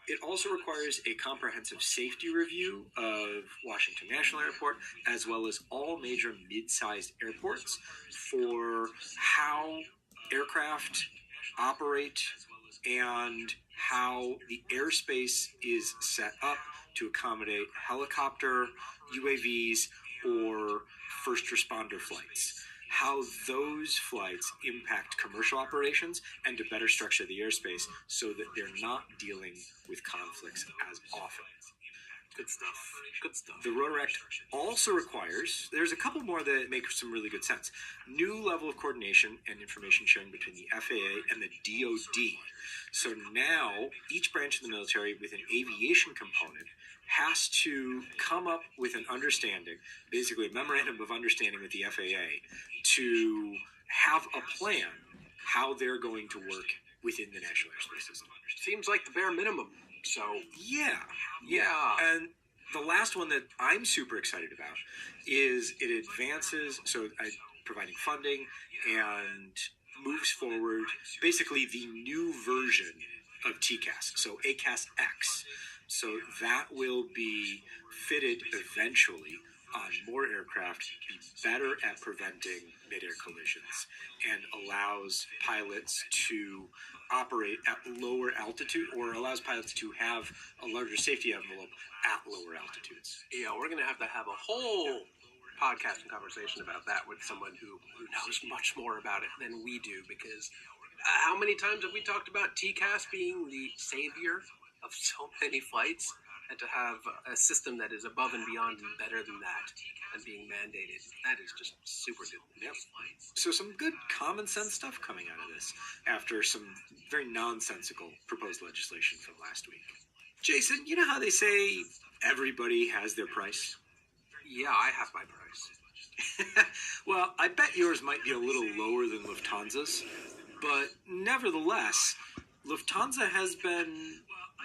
It also requires a comprehensive safety review of Washington National Airport, as well as all major mid-sized airports, for how aircraft operate and how the airspace is set up to accommodate helicopter, UAVs, or first responder flights. how those flights impact commercial operations and to better structure the airspace so that they're not dealing with conflicts as often. Good stuff. Good stuff. The Rotor Act also requires, there's a couple more that make some really good sense. New level of coordination and information sharing between the FAA and the DoD. So now each branch of the military with an aviation component has to come up with an understanding, basically a memorandum of understanding with the FAA to have a plan how they're going to work within the National Airspace System. Seems like the bare minimum. So Yeah. And the last one that I'm super excited about is it advances, providing funding and moves forward basically the new version of TCAS, so ACAS X. So that will be fitted eventually on more aircraft, be better at preventing mid-air collisions, and allows pilots to operate at lower altitude, or allows pilots to have a larger safety envelope at lower altitudes. Yeah, we're going to have a whole podcast and conversation about that with someone who knows much more about it than we do, because how many times have we talked about TCAS being the savior of so many flights, and to have a system that is above and beyond and better than that and being mandated, that is just super good. Yep. So some good common sense stuff coming out of this after some very nonsensical proposed legislation from last week. Jason, you know how they say everybody has their price? Yeah, I have my price. Well, I bet yours might be a little lower than Lufthansa's, but nevertheless, Lufthansa has been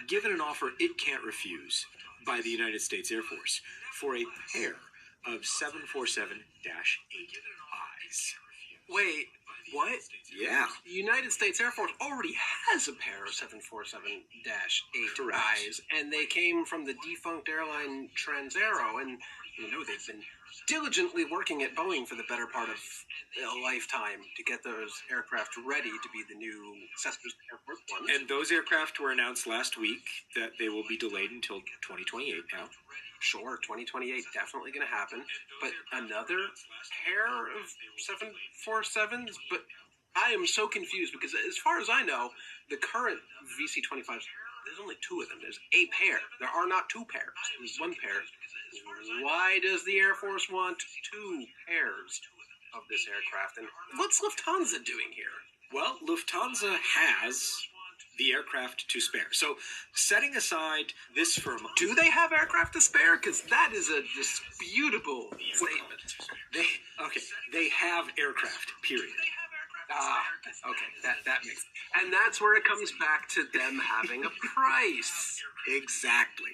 given an offer it can't refuse by the United States Air Force for a pair of 747-8Is. Wait, what? Yeah. The United States Air Force already has a pair of 747-8Is, and they came from the defunct airline Transaero, and they've been diligently working at Boeing for the better part of a lifetime to get those aircraft ready to be the new Cessna Air Force One. And those aircraft were announced last week that they will be delayed until 2028 now. Sure, 2028 definitely going to happen, but another pair of 747s? But I am so confused because as far as I know, the current VC-25s, there's only two of them. There's a pair. There are not two pairs. There's one pair. Why does the Air Force want two pairs of this aircraft? And what's Lufthansa doing here? Well, Lufthansa has the aircraft to spare. So, setting aside this for a moment, do they have aircraft to spare? Because that is a disputable statement. They have aircraft, period. Okay, that makes sense. And that's where it comes back to them having a price. Exactly.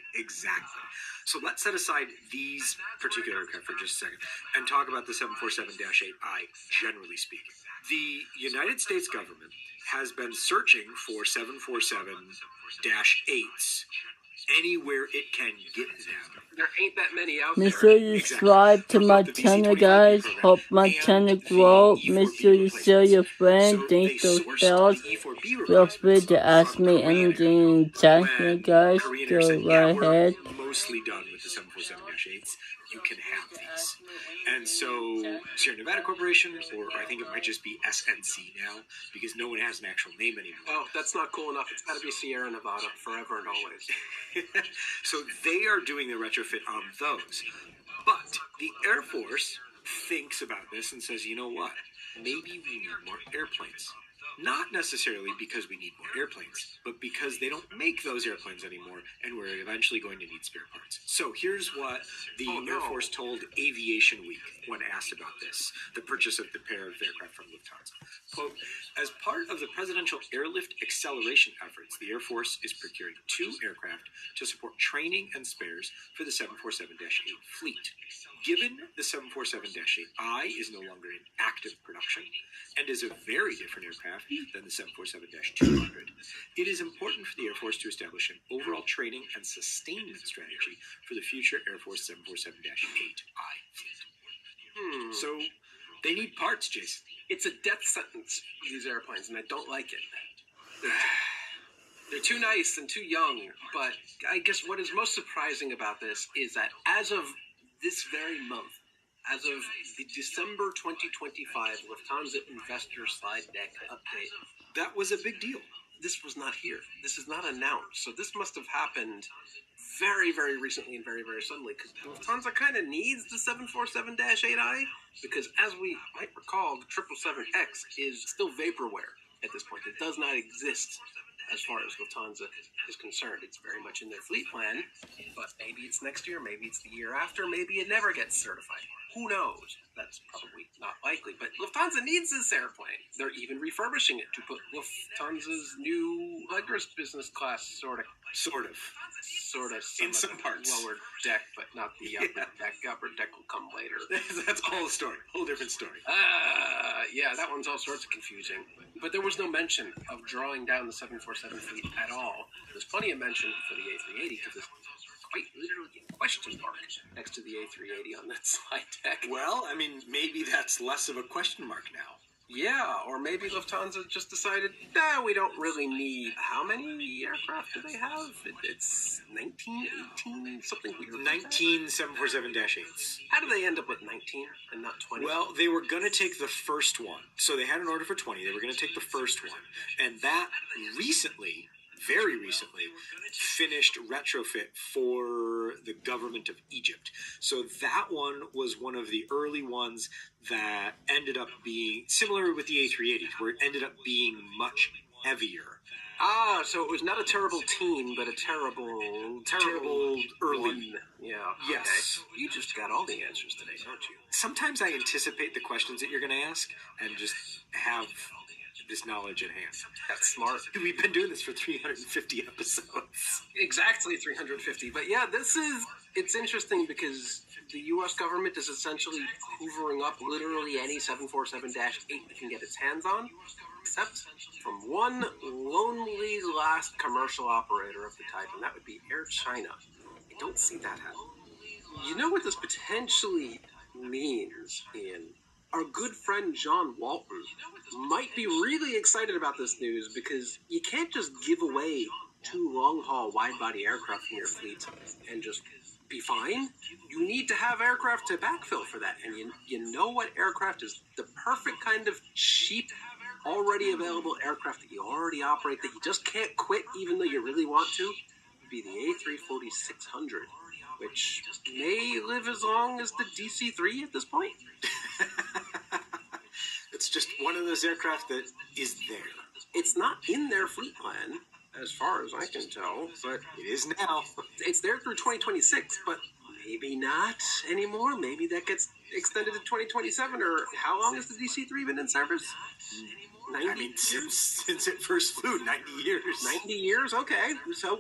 So let's set aside these particular aircraft for just a second and talk about the 747-8I, generally speaking. The United States government has been searching for 747-8s anywhere it can get them. There ain't that many out Make there. sure you subscribe to my channel, guys. Hope my channel grow. Make sure you share your friends. Thanks those bells. Feel free to ask me anything in chat here, guys. Go right ahead. Mostly done with the 747-8s. You can have these. And so Sierra Nevada Corporation, or I think it might just be SNC now, because no one has an actual name anymore. Oh, that's not cool enough. It's got to be Sierra Nevada forever and always. So they are doing the retrofit on those. But the Air Force thinks about this and says, you know what? Maybe we need more airplanes. Not necessarily because we need more airplanes, but because they don't make those airplanes anymore, and we're eventually going to need spare parts. So here's what the Air Force told Aviation Week when asked about this, the purchase of the pair of aircraft from Lufthansa. Quote, as part of the presidential airlift acceleration efforts, the Air Force is procuring 2 aircraft to support training and spares for the 747-8 fleet. Given the 747-8I is no longer in active production and is a very different aircraft than the 747-200, it is important for the Air Force to establish an overall training and sustainment strategy for the future Air Force 747-8I fleet. So they need parts, Jason. It's a death sentence for these airplanes, and I don't like it. They're too nice and too young, but I guess what is most surprising about this is that as of this very month, As of the December 2025 Lufthansa investor slide deck update, That was a big deal. this was not here. This is not announced. So this must have happened very, very recently and very, very suddenly, because Lufthansa kind of needs the 747-8i, because as we might recall, the 777X is still vaporware at this point. It does not exist as far as Lufthansa is concerned. It's very much in their fleet plan, but maybe it's next year, maybe it's the year after, maybe it never gets certified. Who knows? That's probably not likely, but Lufthansa needs this airplane. They're even refurbishing it to put Lufthansa's new Legrus business class, sort of. In some parts. Lower deck, but not the upper deck. Upper deck will come later. That's a whole story. Whole different story. Yeah, that one's all sorts of confusing. But there was no mention of drawing down the 747 fleet at all. There's plenty of mention for the A380, because it's quite literally a question mark next to the A380 on that slide deck. Well, I mean, maybe that's less of a question mark now. Yeah, or maybe Lufthansa just decided, we don't really need... How many aircraft do they have? It's 19, 18, something weird. 19 747-8s. How do they end up with 19 and not 20? Well, they were going to take the first one. So they had an order for 20. They were going to take the first one. And that recently, very recently, finished retrofit for the government of Egypt. So that one was one of the early ones that ended up being similar with the A380s, where it ended up being much heavier. So it was not a terrible teen, but a terrible early. One. Yeah. Yes. Okay. You just got all the answers today, don't you? Sometimes I anticipate the questions that you're going to ask and just have this knowledge at hand. That's smart. We've been doing this for 350 episodes. Exactly 350. But yeah, it's interesting because the U.S. government is essentially hoovering up literally any 747-8 it can get its hands on, except from one lonely last commercial operator of the type, and that would be Air China. I don't see that happening. You know what this potentially means, Ian? Our good friend John Walton might be really excited about this news, because you can't just give away 2 long-haul wide-body aircraft from your fleet and just be fine. You need to have aircraft to backfill for that, and you know what aircraft is the perfect kind of cheap, already available aircraft that you already operate, that you just can't quit even though you really want to? Would be the A340-600, which may live as long as the DC-3 at this point. It's just one of those aircraft that is there. It's not in their fleet plan, as far as I can tell, but it is now. It's there through 2026, but maybe not anymore. Maybe that gets extended to 2027, or how long has the DC-3 been in service? 90 I mean, since it first flew, 90 years. 90 years? Okay. So,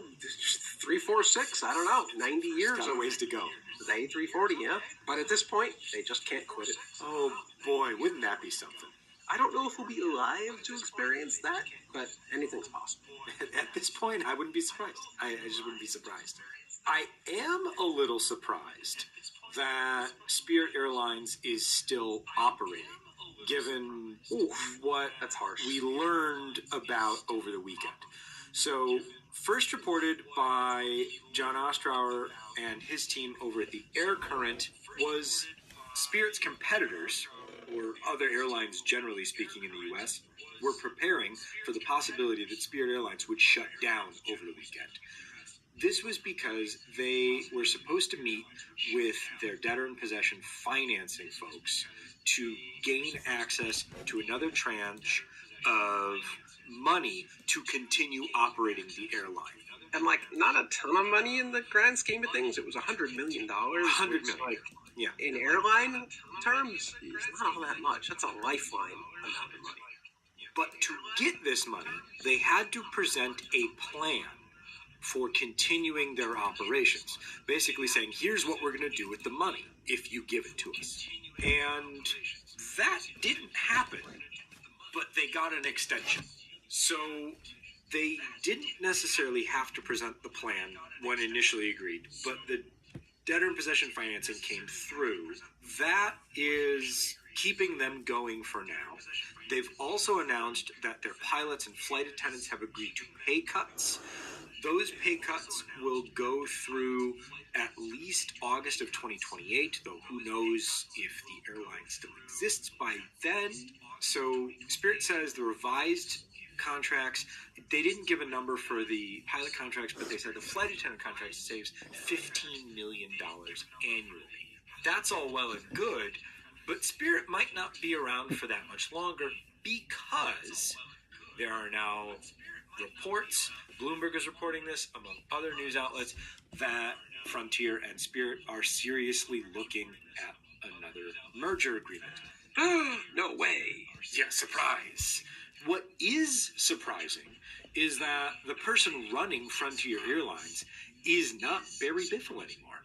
346, I don't know. 90 years. Got a ways to go. The A340, yeah. But at this point, they just can't quit it. Oh, boy, wouldn't that be something? I don't know if we'll be alive to experience that, but anything's possible. At this point, I wouldn't be surprised. I just wouldn't be surprised. I am a little surprised that Spirit Airlines is still operating, given what That's harsh. we learned about over the weekend. So, first reported by John Ostrower and his team over at the Air Current was Spirit's competitors, or other airlines generally speaking in the U.S., were preparing for the possibility that Spirit Airlines would shut down over the weekend. This was because they were supposed to meet with their debtor-in-possession financing folks to gain access to another tranche of money to continue operating the airline. And, not a ton of money in the grand scheme of things. It was $100 million. $100 million. Yeah. In airline terms, it's not all that much. That's a lifeline amount of money. But to get this money, they had to present a plan for continuing their operations. Basically saying, here's what we're going to do with the money if you give it to us. And that didn't happen, but they got an extension. So they didn't necessarily have to present the plan when initially agreed, but the debtor-in-possession financing came through. That is keeping them going for now. They've also announced that their pilots and flight attendants have agreed to pay cuts, Those pay cuts will go through at least August of 2028, though who knows if the airline still exists by then. So Spirit says the revised contracts, they didn't give a number for the pilot contracts, but they said the flight attendant contract saves $15 million annually. That's all well and good, but Spirit might not be around for that much longer because there are now reports, Bloomberg is reporting this, among other news outlets, that Frontier and Spirit are seriously looking at another merger agreement. No way. Yeah, surprise. What is surprising is that the person running Frontier Airlines is not Barry Biffle anymore.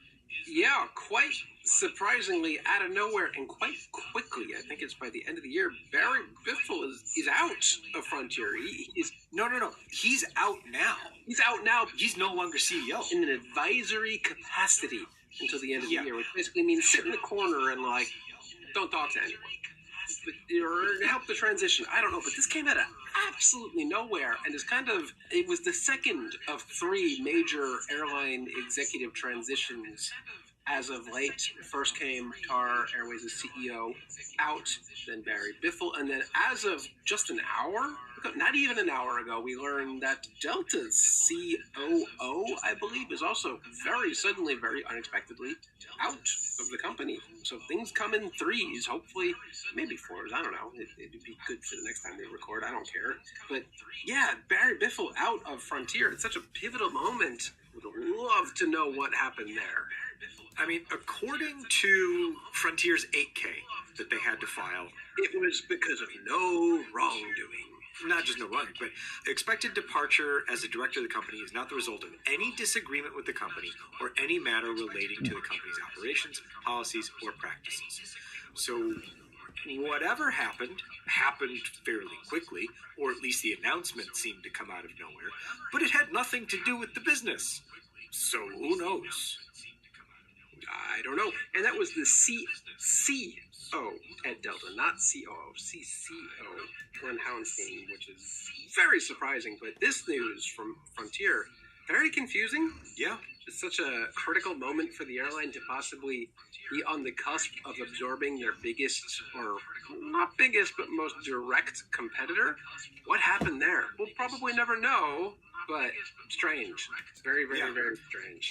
Yeah, quite surprisingly, out of nowhere and quite quickly, I think it's by the end of the year, Barry Biffle is out of Frontier. He's No. He's out now. He's out now. He's no longer CEO. In an advisory capacity until the end of the Yeah. year, which basically means sit in the corner and, like, don't talk to anyone. Or help the transition. I don't know, but this came out of absolutely nowhere and is kind of, it was the second of 3 major airline executive transitions as of late. First came Qatar Airways' CEO out, then Barry Biffle, and then as of just an hour ago, not even an hour ago, we learned that Delta's COO, I believe, is also very suddenly, very unexpectedly out of the company. So things come in threes, hopefully, maybe fours, I don't know. It'd be good for the next time they record, I don't care. But yeah, Barry Biffle out of Frontier. It's such a pivotal moment. Would love to know what happened there. I mean, according to Frontier's 8K that they had to file, It was because of no wrongdoing. not just no wrong, but expected departure as a director of the company is not the result of any disagreement with the company or any matter relating to the company's operations, policies, or practices. So whatever happened fairly quickly, or at least the announcement seemed to come out of nowhere, but it had nothing to do with the business. So who knows? I don't know. And that was the CCO at Delta, not COO, CCO, Daeganjohnston, which is very surprising. But this news from Frontier, very confusing. Yeah. It's such a critical moment for the airline to possibly be on the cusp of absorbing their biggest, or not biggest, but most direct competitor. What happened there? We'll probably never know, but strange. Very, very, Yeah. very strange.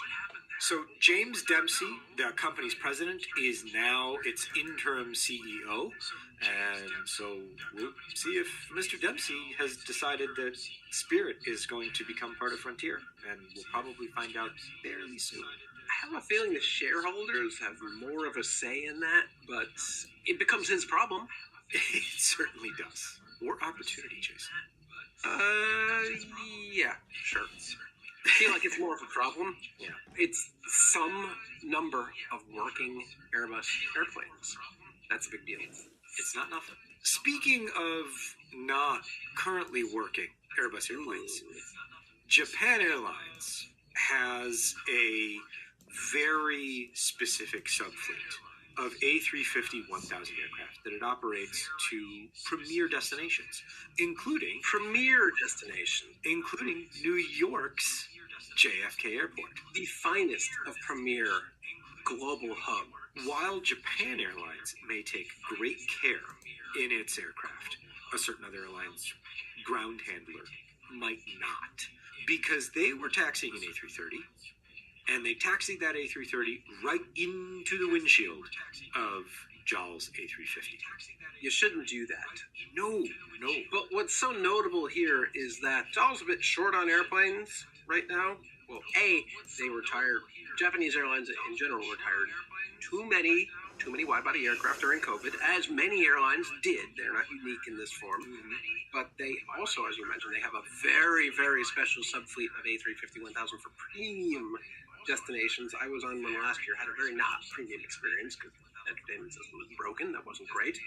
So James Dempsey, the company's president, is now its interim CEO, and so we'll see if Mr. Dempsey has decided that Spirit is going to become part of Frontier, and we'll probably find out fairly soon. I have a feeling the shareholders have more of a say in that, but it becomes his problem. It certainly does. Or opportunity, Jason. Yeah, sure. I feel like it's more of a problem. Yeah. It's some number of working Airbus airplanes. That's a big deal. It's not nothing. Speaking of not currently working Airbus airplanes, Japan Airlines has a very specific subfleet of A350-1000 aircraft that it operates to premier destinations, including New York's JFK Airport. The finest of premier global hub. While Japan Airlines may take great care in its aircraft, a certain other airline's ground handler might not, because they were taxiing an A330, and they taxied that A330 right into the windshield of JAL's A350. You shouldn't do that. No. But what's so notable here is that JAL's a bit short on airplanes right now. Well, they retired. Japanese airlines in general retired too many wide-body aircraft during COVID, as many airlines did. They're not unique in this form. But they also, as you mentioned, they have a very, very special subfleet of A350-1000 for premium destinations. I was on one last year, had a very not premium experience because the entertainment system was broken. That wasn't great.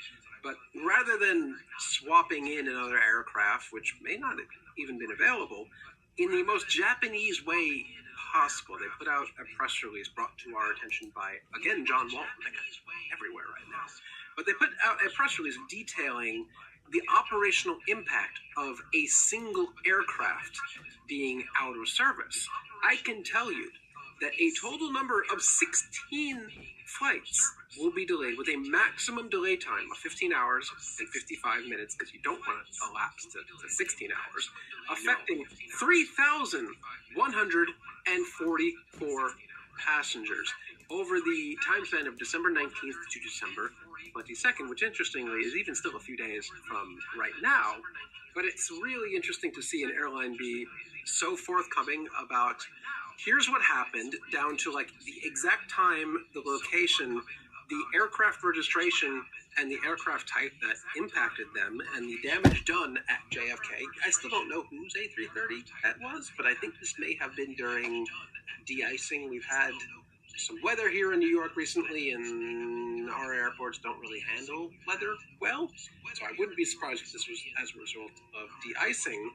But rather than swapping in another aircraft, which may not have even been available, in the most Japanese way possible, they put out a press release brought to our attention by, again, John Walton. That guy's everywhere right now. But they put out a press release detailing the operational impact of a single aircraft being out of service, I can tell you that a total number of 16 flights will be delayed with a maximum delay time of 15 hours and 55 minutes, because you don't want to elapse to 16 hours, affecting 3,144 passengers over the time span of December 19th to December 22nd, which interestingly is even still a few days from right now. But it's really interesting to see an airline be so forthcoming about here's what happened, down to like the exact time, the location, the aircraft registration, and the aircraft type that impacted them, and the damage done at JFK. I still don't know whose A330 that was, but I think this may have been during de-icing. We've had some weather here in New York recently, and our airports don't really handle weather well, so I wouldn't be surprised if this was as a result of de-icing.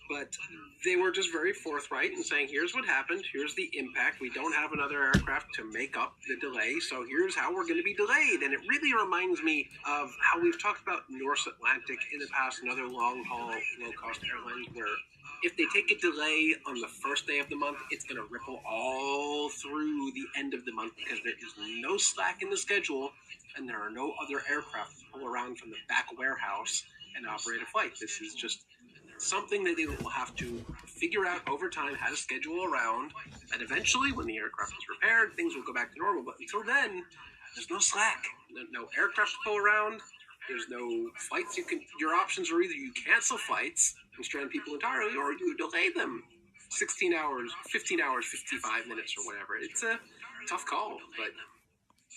But they were just very forthright in saying, here's what happened, here's the impact, we don't have another aircraft to make up the delay, so here's how we're going to be delayed. And it really reminds me of how we've talked about North Atlantic in the past and other long-haul, low-cost airlines, where if they take a delay on the first day of the month, it's going to ripple all through the end of the month, because there is no slack in the schedule, and there are no other aircraft to pull around from the back warehouse and operate a flight. This is just something that they will have to figure out over time how to schedule around, and eventually when the aircraft is repaired, things will go back to normal. But until then, there's no slack, no aircraft to pull around, there's no flights. Your options are either you cancel flights and strand people entirely, or you delay them 16 hours, 15 hours, 55 minutes, or whatever. It's a tough call, but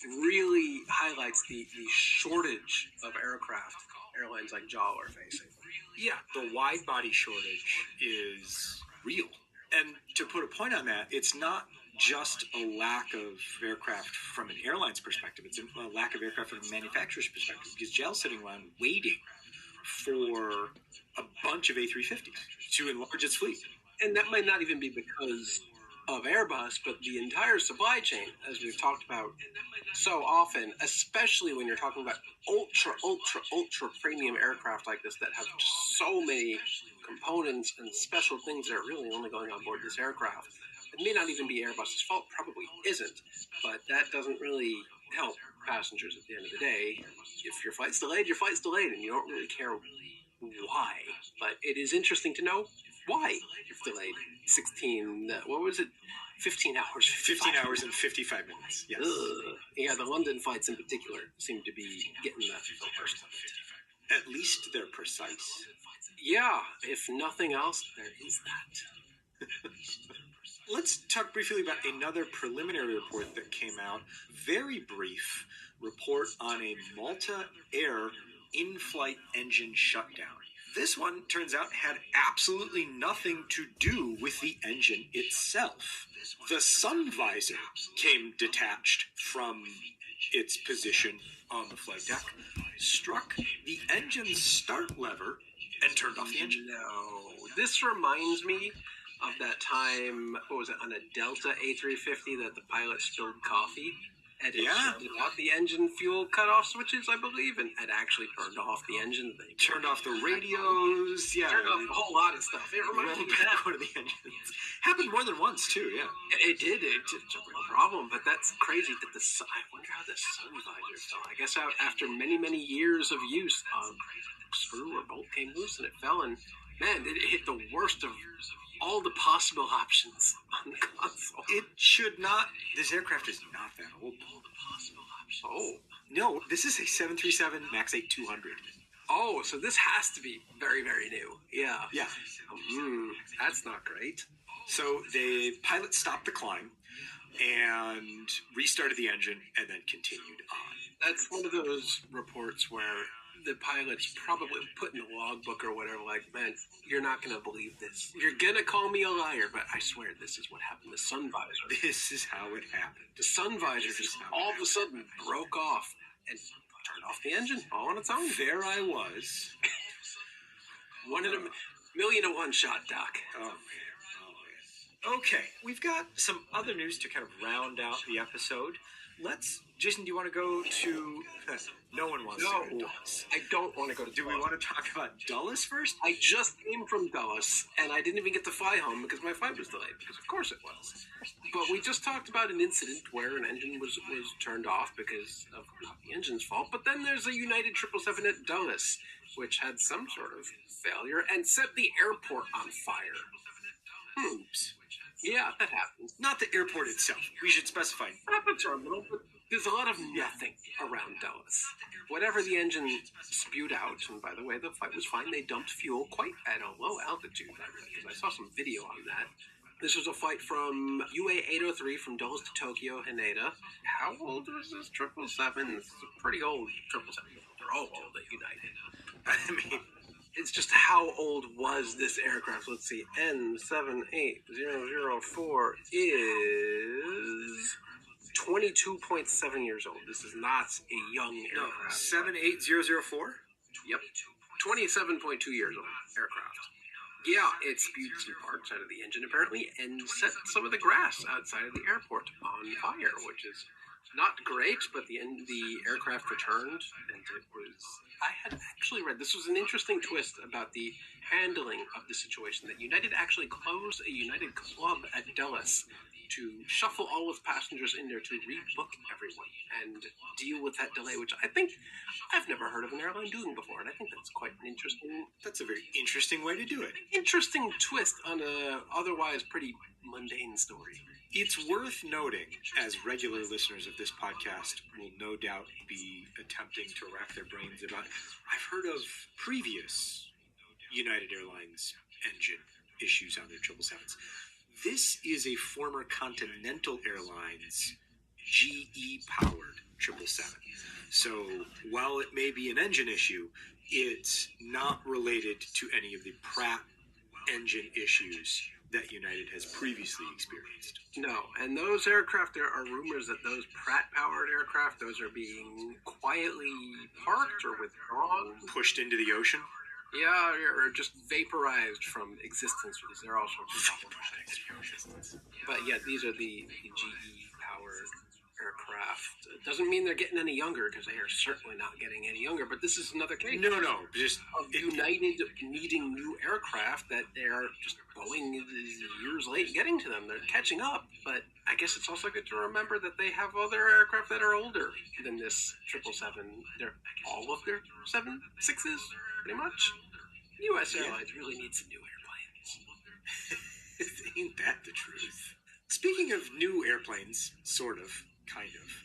really highlights the shortage of aircraft airlines like JAL are facing. Yeah, the wide body shortage is real. And to put a point on that, it's not just a lack of aircraft from an airline's perspective. It's a lack of aircraft from a manufacturer's perspective, because JAL's sitting around waiting for a bunch of A350s to enlarge its fleet. And that might not even be because of Airbus, but the entire supply chain, as we've talked about so often, especially when you're talking about ultra premium aircraft like this that have just so many components and special things that are really only going on board this aircraft. It may not even be Airbus's fault, probably isn't, but that doesn't really help passengers at the end of the day. If your flight's delayed, your flight's delayed, and you don't really care why. But it is interesting to know why you've delayed 15 hours. 15 hours and 55 minutes, yes. Yeah, the London flights in particular seem to be getting the worst of it. At least they're precise. Yeah, if nothing else, there is that. Let's talk briefly about another preliminary report that came out. Very brief report on a Malta Air in-flight engine shutdown. This one, turns out, had absolutely nothing to do with the engine itself. The sun visor came detached from its position on the flight deck, struck the engine's start lever, and turned off the engine. No. This reminds me of that time, what was it, on a Delta A350 that the pilot spilled coffee? And it shut off the engine fuel cutoff switches, I believe, and it actually turned off the engine. They turned off the radios, turned off a whole lot of stuff. It reminds me of that. One of the engines. Happened more than once, too, yeah. It did. It's a real problem, but that's crazy that I wonder how the sun visor fell. I guess after many, many years of use, a screw or bolt came loose and it fell, and man, it hit the worst of all the possible options on the console. It should not. This aircraft is not that old. Oh. No, this is a 737 MAX 8-200. Oh, so this has to be very, very new. Yeah. Yeah. That's not great. So the pilot stopped the climb and restarted the engine and then continued on. That's one of those reports where the pilot's probably put in a logbook or whatever, like, man, you're not going to believe this. You're going to call me a liar, but I swear this is what happened. The sun visor. This is how it happened. The sun visor just all of a sudden broke off and turned off the engine all on its own. There I was. One in a million to one shot, Doc. Oh, man. Okay, we've got some other news to kind of round out the episode. Jason, do you want to go to... No one wants to go to Dulles. I don't want to go to Do we want to talk about Dulles first? I just came from Dulles, and I didn't even get to fly home because my flight was delayed, because of course it was. But we just talked about an incident where an engine was turned off because of not the engine's fault, but then there's a United 777 at Dulles, which had some sort of failure and set the airport on fire. Oops. Yeah, that happens. Not the airport itself. We should specify. Not the terminal, but there's a lot of nothing around Dulles. Whatever the engine spewed out, and by the way, the flight was fine. They dumped fuel quite at a low altitude, because I saw some video on that. This was a flight from UA-803 from Dulles to Tokyo, Haneda. How old was this 777? It's a pretty old 777. They're all old at United. I mean, it's just how old was this aircraft? Let's see. N78004 is 22.7 years old. This is not a young aircraft. 78004? Yep. 27.2 years old aircraft. Yeah, it spewed some parts out of the engine apparently and set some of the grass outside of the airport on fire, which is not great, but the aircraft returned, and it was... I had actually read, this was an interesting twist about the handling of the situation, that United actually closed a United club at Dulles to shuffle all of passengers in there to rebook everyone and deal with that delay, which I think I've never heard of an airline doing before, and I think that's quite an interesting... That's a very interesting way to do it. Interesting twist on a otherwise pretty mundane story. It's worth noting, as regular listeners of this podcast will no doubt be attempting to rack their brains about, I've heard of previous United Airlines engine issues on their 777s. This is a former Continental Airlines GE-powered 777. So while it may be an engine issue, it's not related to any of the Pratt engine issues that United has previously experienced. No, and those aircraft, there are rumors that those Pratt-powered aircraft, those are being quietly parked or withdrawn. Pushed into the ocean? Yeah, or just vaporized from existence, because there are all sorts of vaporized. But yeah, these are the GE-powered aircraft. It doesn't mean they're getting any younger, because they are certainly not getting any younger, but this is another case. No, just... Of United needing new aircraft that they are just going years late getting to them. They're catching up, but I guess it's also good to remember that they have other aircraft that are older than this 777. They're all of their 76s, pretty much. U.S. Airlines really needs some new airplanes. Ain't that the truth? Speaking of new airplanes, sort of, kind of,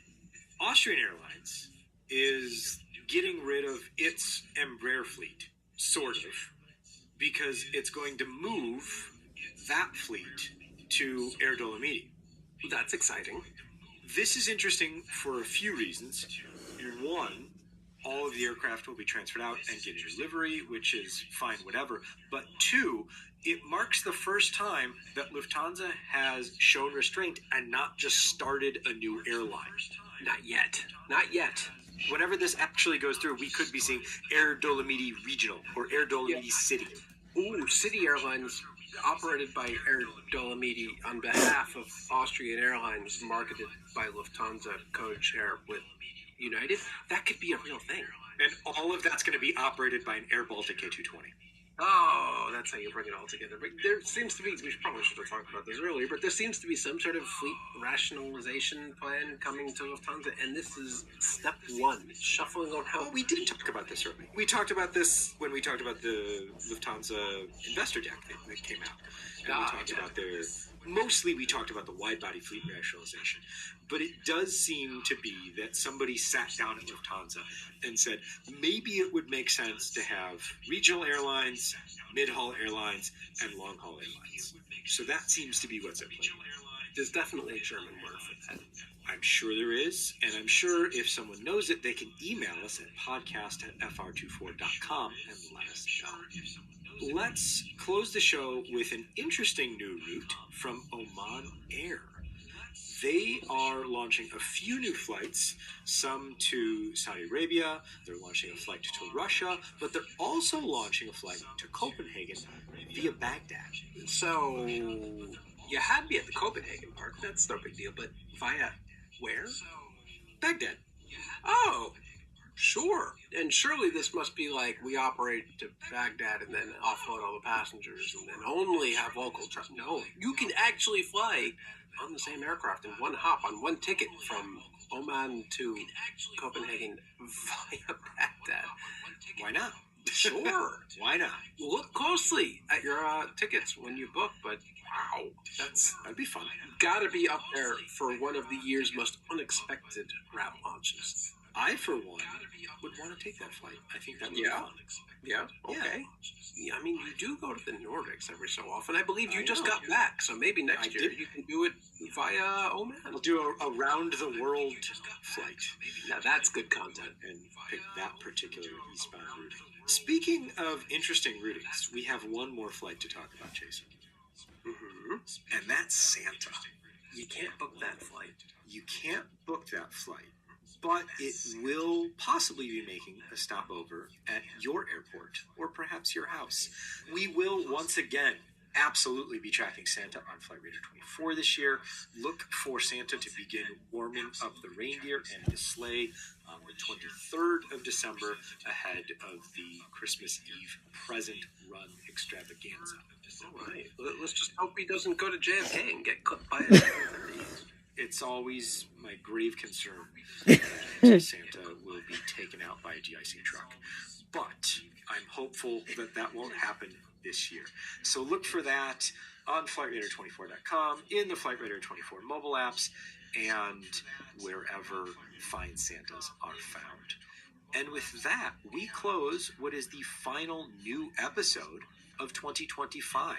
Austrian Airlines is getting rid of its Embraer fleet, sort of, because it's going to move that fleet to Air Dolomiti. That's exciting. This is interesting for a few reasons. One, all of the aircraft will be transferred out and get a new livery, which is fine, whatever. But two, it marks the first time that Lufthansa has shown restraint and not just started a new airline. Not yet. Not yet. Whenever this actually goes through, we could be seeing Air Dolomiti Regional or Air Dolomiti City. Ooh, City Airlines, operated by Air Dolomiti on behalf of Austrian Airlines, marketed by Lufthansa code share with United. That could be a real thing. And all of that's going to be operated by an Air Baltic A220. Oh, that's how you bring it all together. But there seems to be, we probably should have talked about this earlier, but there seems to be some sort of fleet rationalization plan coming to Lufthansa, and this is step one, shuffling on how... Well, we did talk about this earlier. We talked about this when we talked about the Lufthansa investor deck that came out. And we talked about their... Mostly we talked about the wide-body fleet rationalization. But it does seem to be that somebody sat down at Lufthansa and said, maybe it would make sense to have regional airlines, mid-haul airlines, and long-haul airlines. So that seems to be what's at play. There's definitely a German word for that. I'm sure there is, and I'm sure if someone knows it, they can email us at podcast@fr24.com and let us know. Let's close the show with an interesting new route from Oman Air. They are launching a few new flights, some to Saudi Arabia, they're launching a flight to Russia, but they're also launching a flight to Copenhagen via Baghdad. So, You had me at the Copenhagen part. That's no big deal. But via where? Baghdad. Oh, sure. And surely this must be like we operate to Baghdad and then offload all the passengers and then only have local traffic. No, you can actually fly on the same aircraft in one hop on one ticket from Oman to Copenhagen via Baghdad. Why not? Sure. Why not? Look closely at your tickets when you book, but wow, That'd be fun. gotta be up there for one of the year's most unexpected route launches. I, for one, would want to take that flight. I think that would be Yeah. fun. Yeah, okay. Yeah, I mean, you do go to the Nordics every so often. I believe you I just know. got back, so maybe next I year did. you can do it via Oman. We'll do a round-the-world flight Now that's good content. and pick that particular eastbound route. Speaking of interesting routings, we have one more flight to talk about, Jason. Mm-hmm. And that's Santa. You can't book that flight. You can't book that flight, but it will possibly be making a stopover at your airport or perhaps your house. We will once again absolutely be tracking Santa on Flight Radar 24 this year. Look for Santa to begin warming up the reindeer and the sleigh on the 23rd of December ahead of the Christmas Eve present run extravaganza. All right. Let's just hope he doesn't go to JFK and get clipped by a 730. It's always my grave concern that Santa will be taken out by a GIC truck. But I'm hopeful that that won't happen this year. So look for that on FlightRadar24.com, in the Flight Radar 24 mobile apps, and wherever fine Santas are found. And with that, we close what is the final new episode of 2025.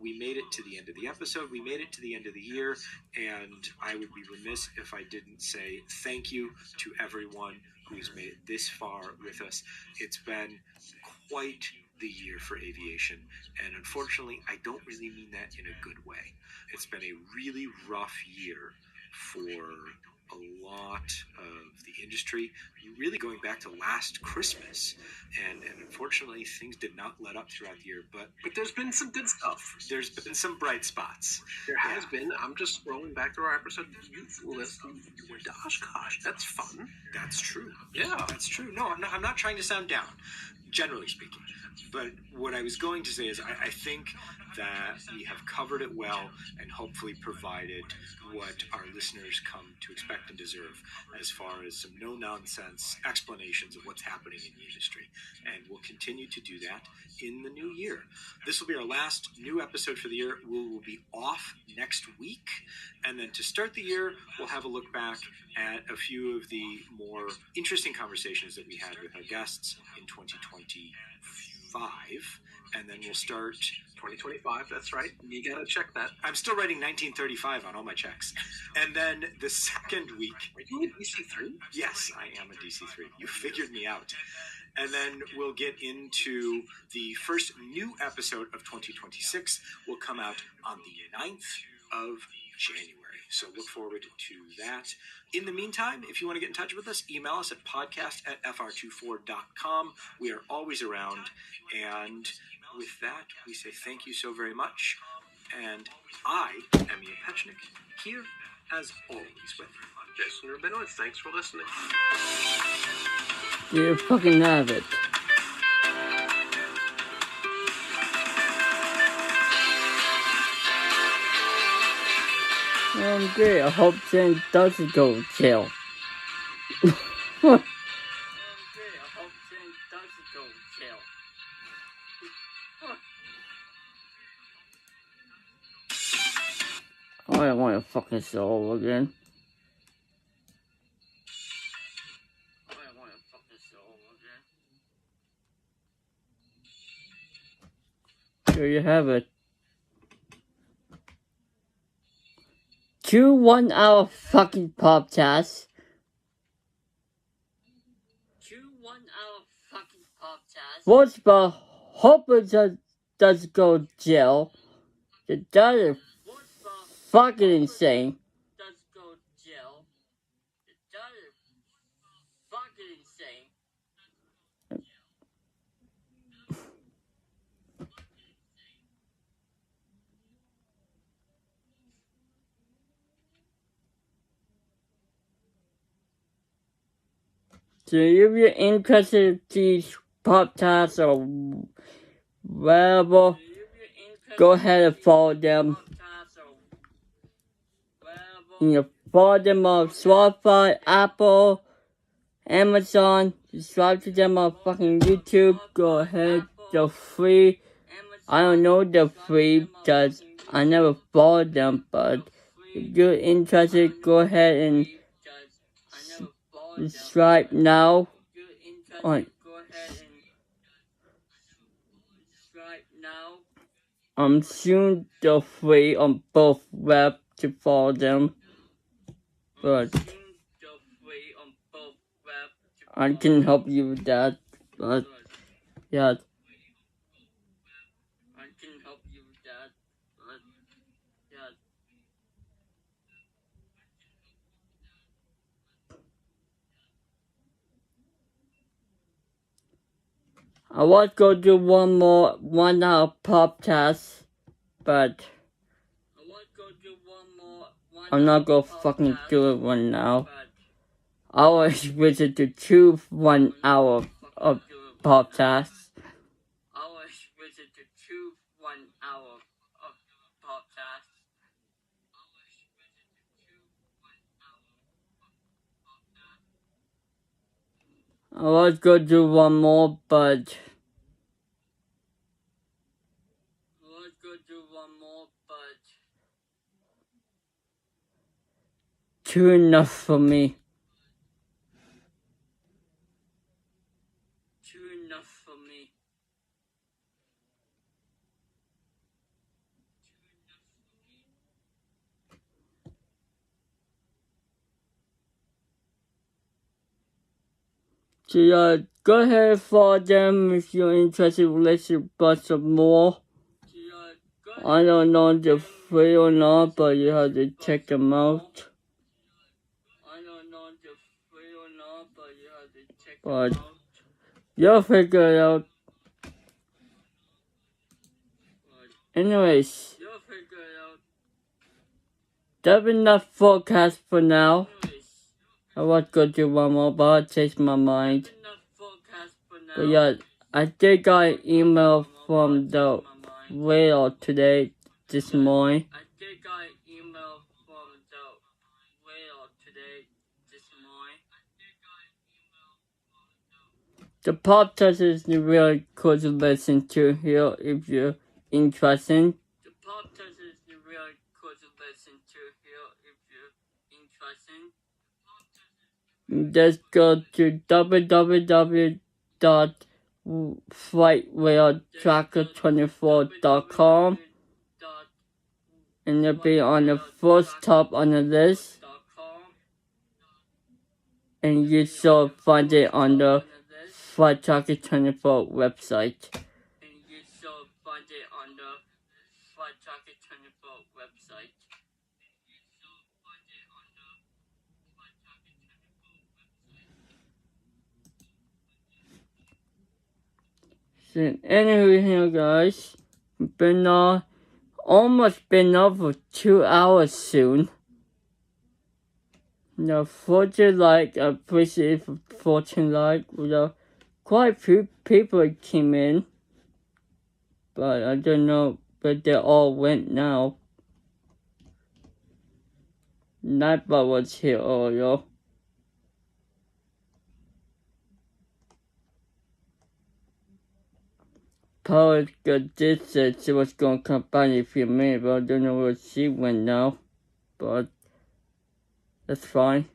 We made it to the end of the episode. We made it to the end of the year. And I would be remiss if I didn't say thank you to everyone who has made it this far with us. It's been quite the year for aviation. And unfortunately, I don't really mean that in a good way. It's been a really rough year for a lot of the industry, really going back to last Christmas. And unfortunately, things did not let up throughout the year. But But there's been some good stuff. there's been some bright spots. There has been. I'm just scrolling back through our episode. You listened to Oshkosh. That's fun. That's true. Yeah. That's true. No, I'm not trying to sound down, generally speaking. But what I was going to say is I think that we have covered it well and hopefully provided what our listeners come to expect and deserve as far as some no-nonsense explanations of what's happening in the industry. And we'll continue to do that in the new year. This will be our last new episode for the year. We will be off next week. And then to start the year, we'll have a look back at a few of the more interesting conversations that we had with our guests in 2025. And then we'll start 2025, that's right. You gotta check that. I'm still writing 1935 on all my checks. And then the second week, Are you in DC3? yes, I am a DC3. You figured me out. And then we'll get into the first new episode of 2026 will come out on the 9th of January. So look forward to that. In the meantime, if you want to get in touch with us, email us at podcast@fr24.com. We are always around. And with that, we say thank you so very much. And I am Ian Petchnick, here as always with Jason Rabinowitz, thanks for listening. You fucking have it. Great. I hope Jen doesn't go to jail. I don't want to fucking start over again. There you have it. 2 1-hour fucking podcasts. 2 1-hour fucking podcasts. What's about hoping that doesn't go to jail? That is fucking insane. Does go to jail. That is fucking insane. So if you're interested in these podcasts or whatever, go ahead and follow them. You can follow them on Spotify, Apple, Amazon. Subscribe to them on fucking YouTube. Go ahead. They're free. I don't know they're free because I never followed them, but if you're interested, go ahead and subscribe now. Soon they're free on both web to follow them, but I can help you with that, but yeah. I was going to do one more 1 hour podcast, but I'm not gonna fucking do it right now. I always visit to choose 1 hour of podcasts. I was gonna do one more, but too enough for me. So yeah, go ahead and follow them if you're interested in listening to some more. I don't know if they're free or not, but you have to check them out. But you'll figure it out. Anyways, that's enough forecast for now. I was going to do one more, but I changed my mind. But yeah, I did got an email from the whale today, this morning. The podcast is really cool to listen to here if you're interested. Just go to www.flightwhaletracker24.com and it'll be on the first top on the list. And you shall find it on the Flight Tracker 24 website. So anyway, guys, almost been over 2 hours soon. Now, 40 like, I appreciate for 14 like. Quite a few people came in, but I don't know where they all went now. Nightbot was here earlier. Power did say she was gonna come back in a few minutes, but I don't know where she went now. But that's fine.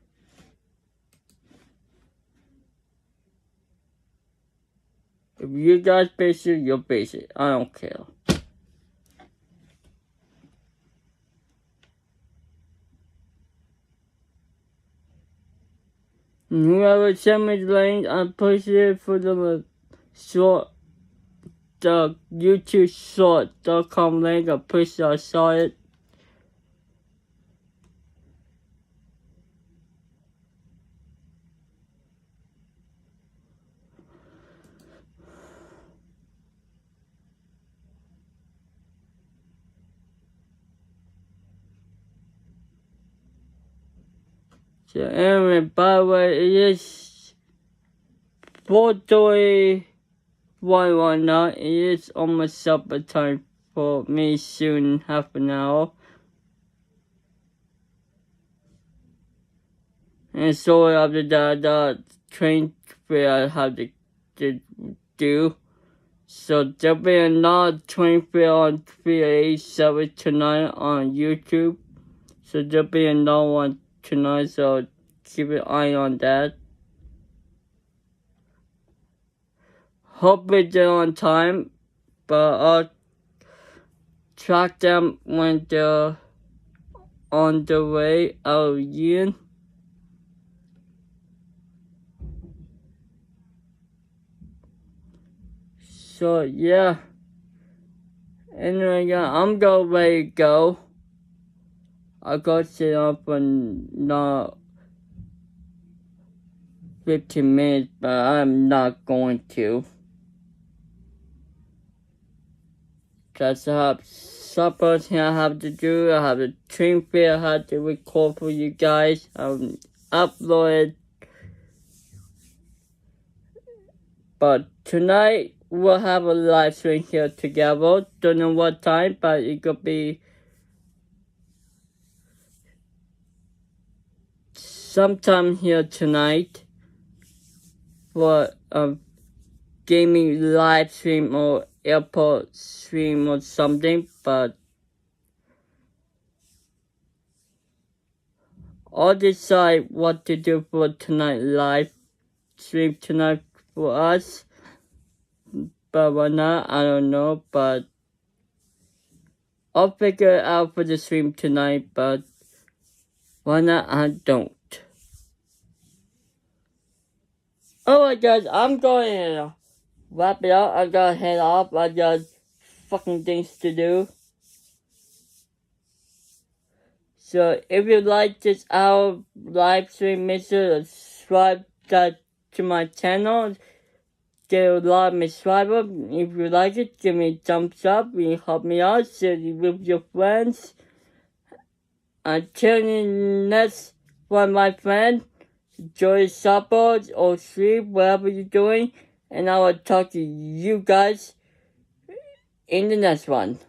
If you guys basic, you're basic. I don't care. And whoever sent me the link, I posted it for the YouTube short.com link. I'm pretty sure I saw it. So anyway, by the way, it is 4:31 right now. It is almost supper time for me soon, half an hour. And so after that, the train fare I have to do. So there'll be another train fare on 387 tonight on YouTube. So there'll be another one tonight, so keep an eye on that. Hopefully they're on time, but I'll track them when they're on the way out of Ian. So yeah. Anyway, I'm going ready to go. I'll go sit up for not 15 minutes, but I'm not going to. Because I have supper I have to do. I have a train fare I have to record for you guys. I'll upload it. But tonight, we'll have a live stream here together. Don't know what time, but it could be sometime here tonight for a gaming live stream or airport stream or something. But I'll decide what to do for tonight live stream tonight for us. But why not? I don't know, but I'll figure it out for the stream tonight, but why not? I don't. Alright guys, I'm going to wrap it up. I gotta head off. I got fucking things to do. So if you like this our live stream, make sure to subscribe to my channel. Get a lot of subscribers. If you like it, give me a thumbs up. You help me out. Share it with your friends. Until the next one, my friend. Enjoy supper or sleep, whatever you're doing. And I will talk to you guys in the next one.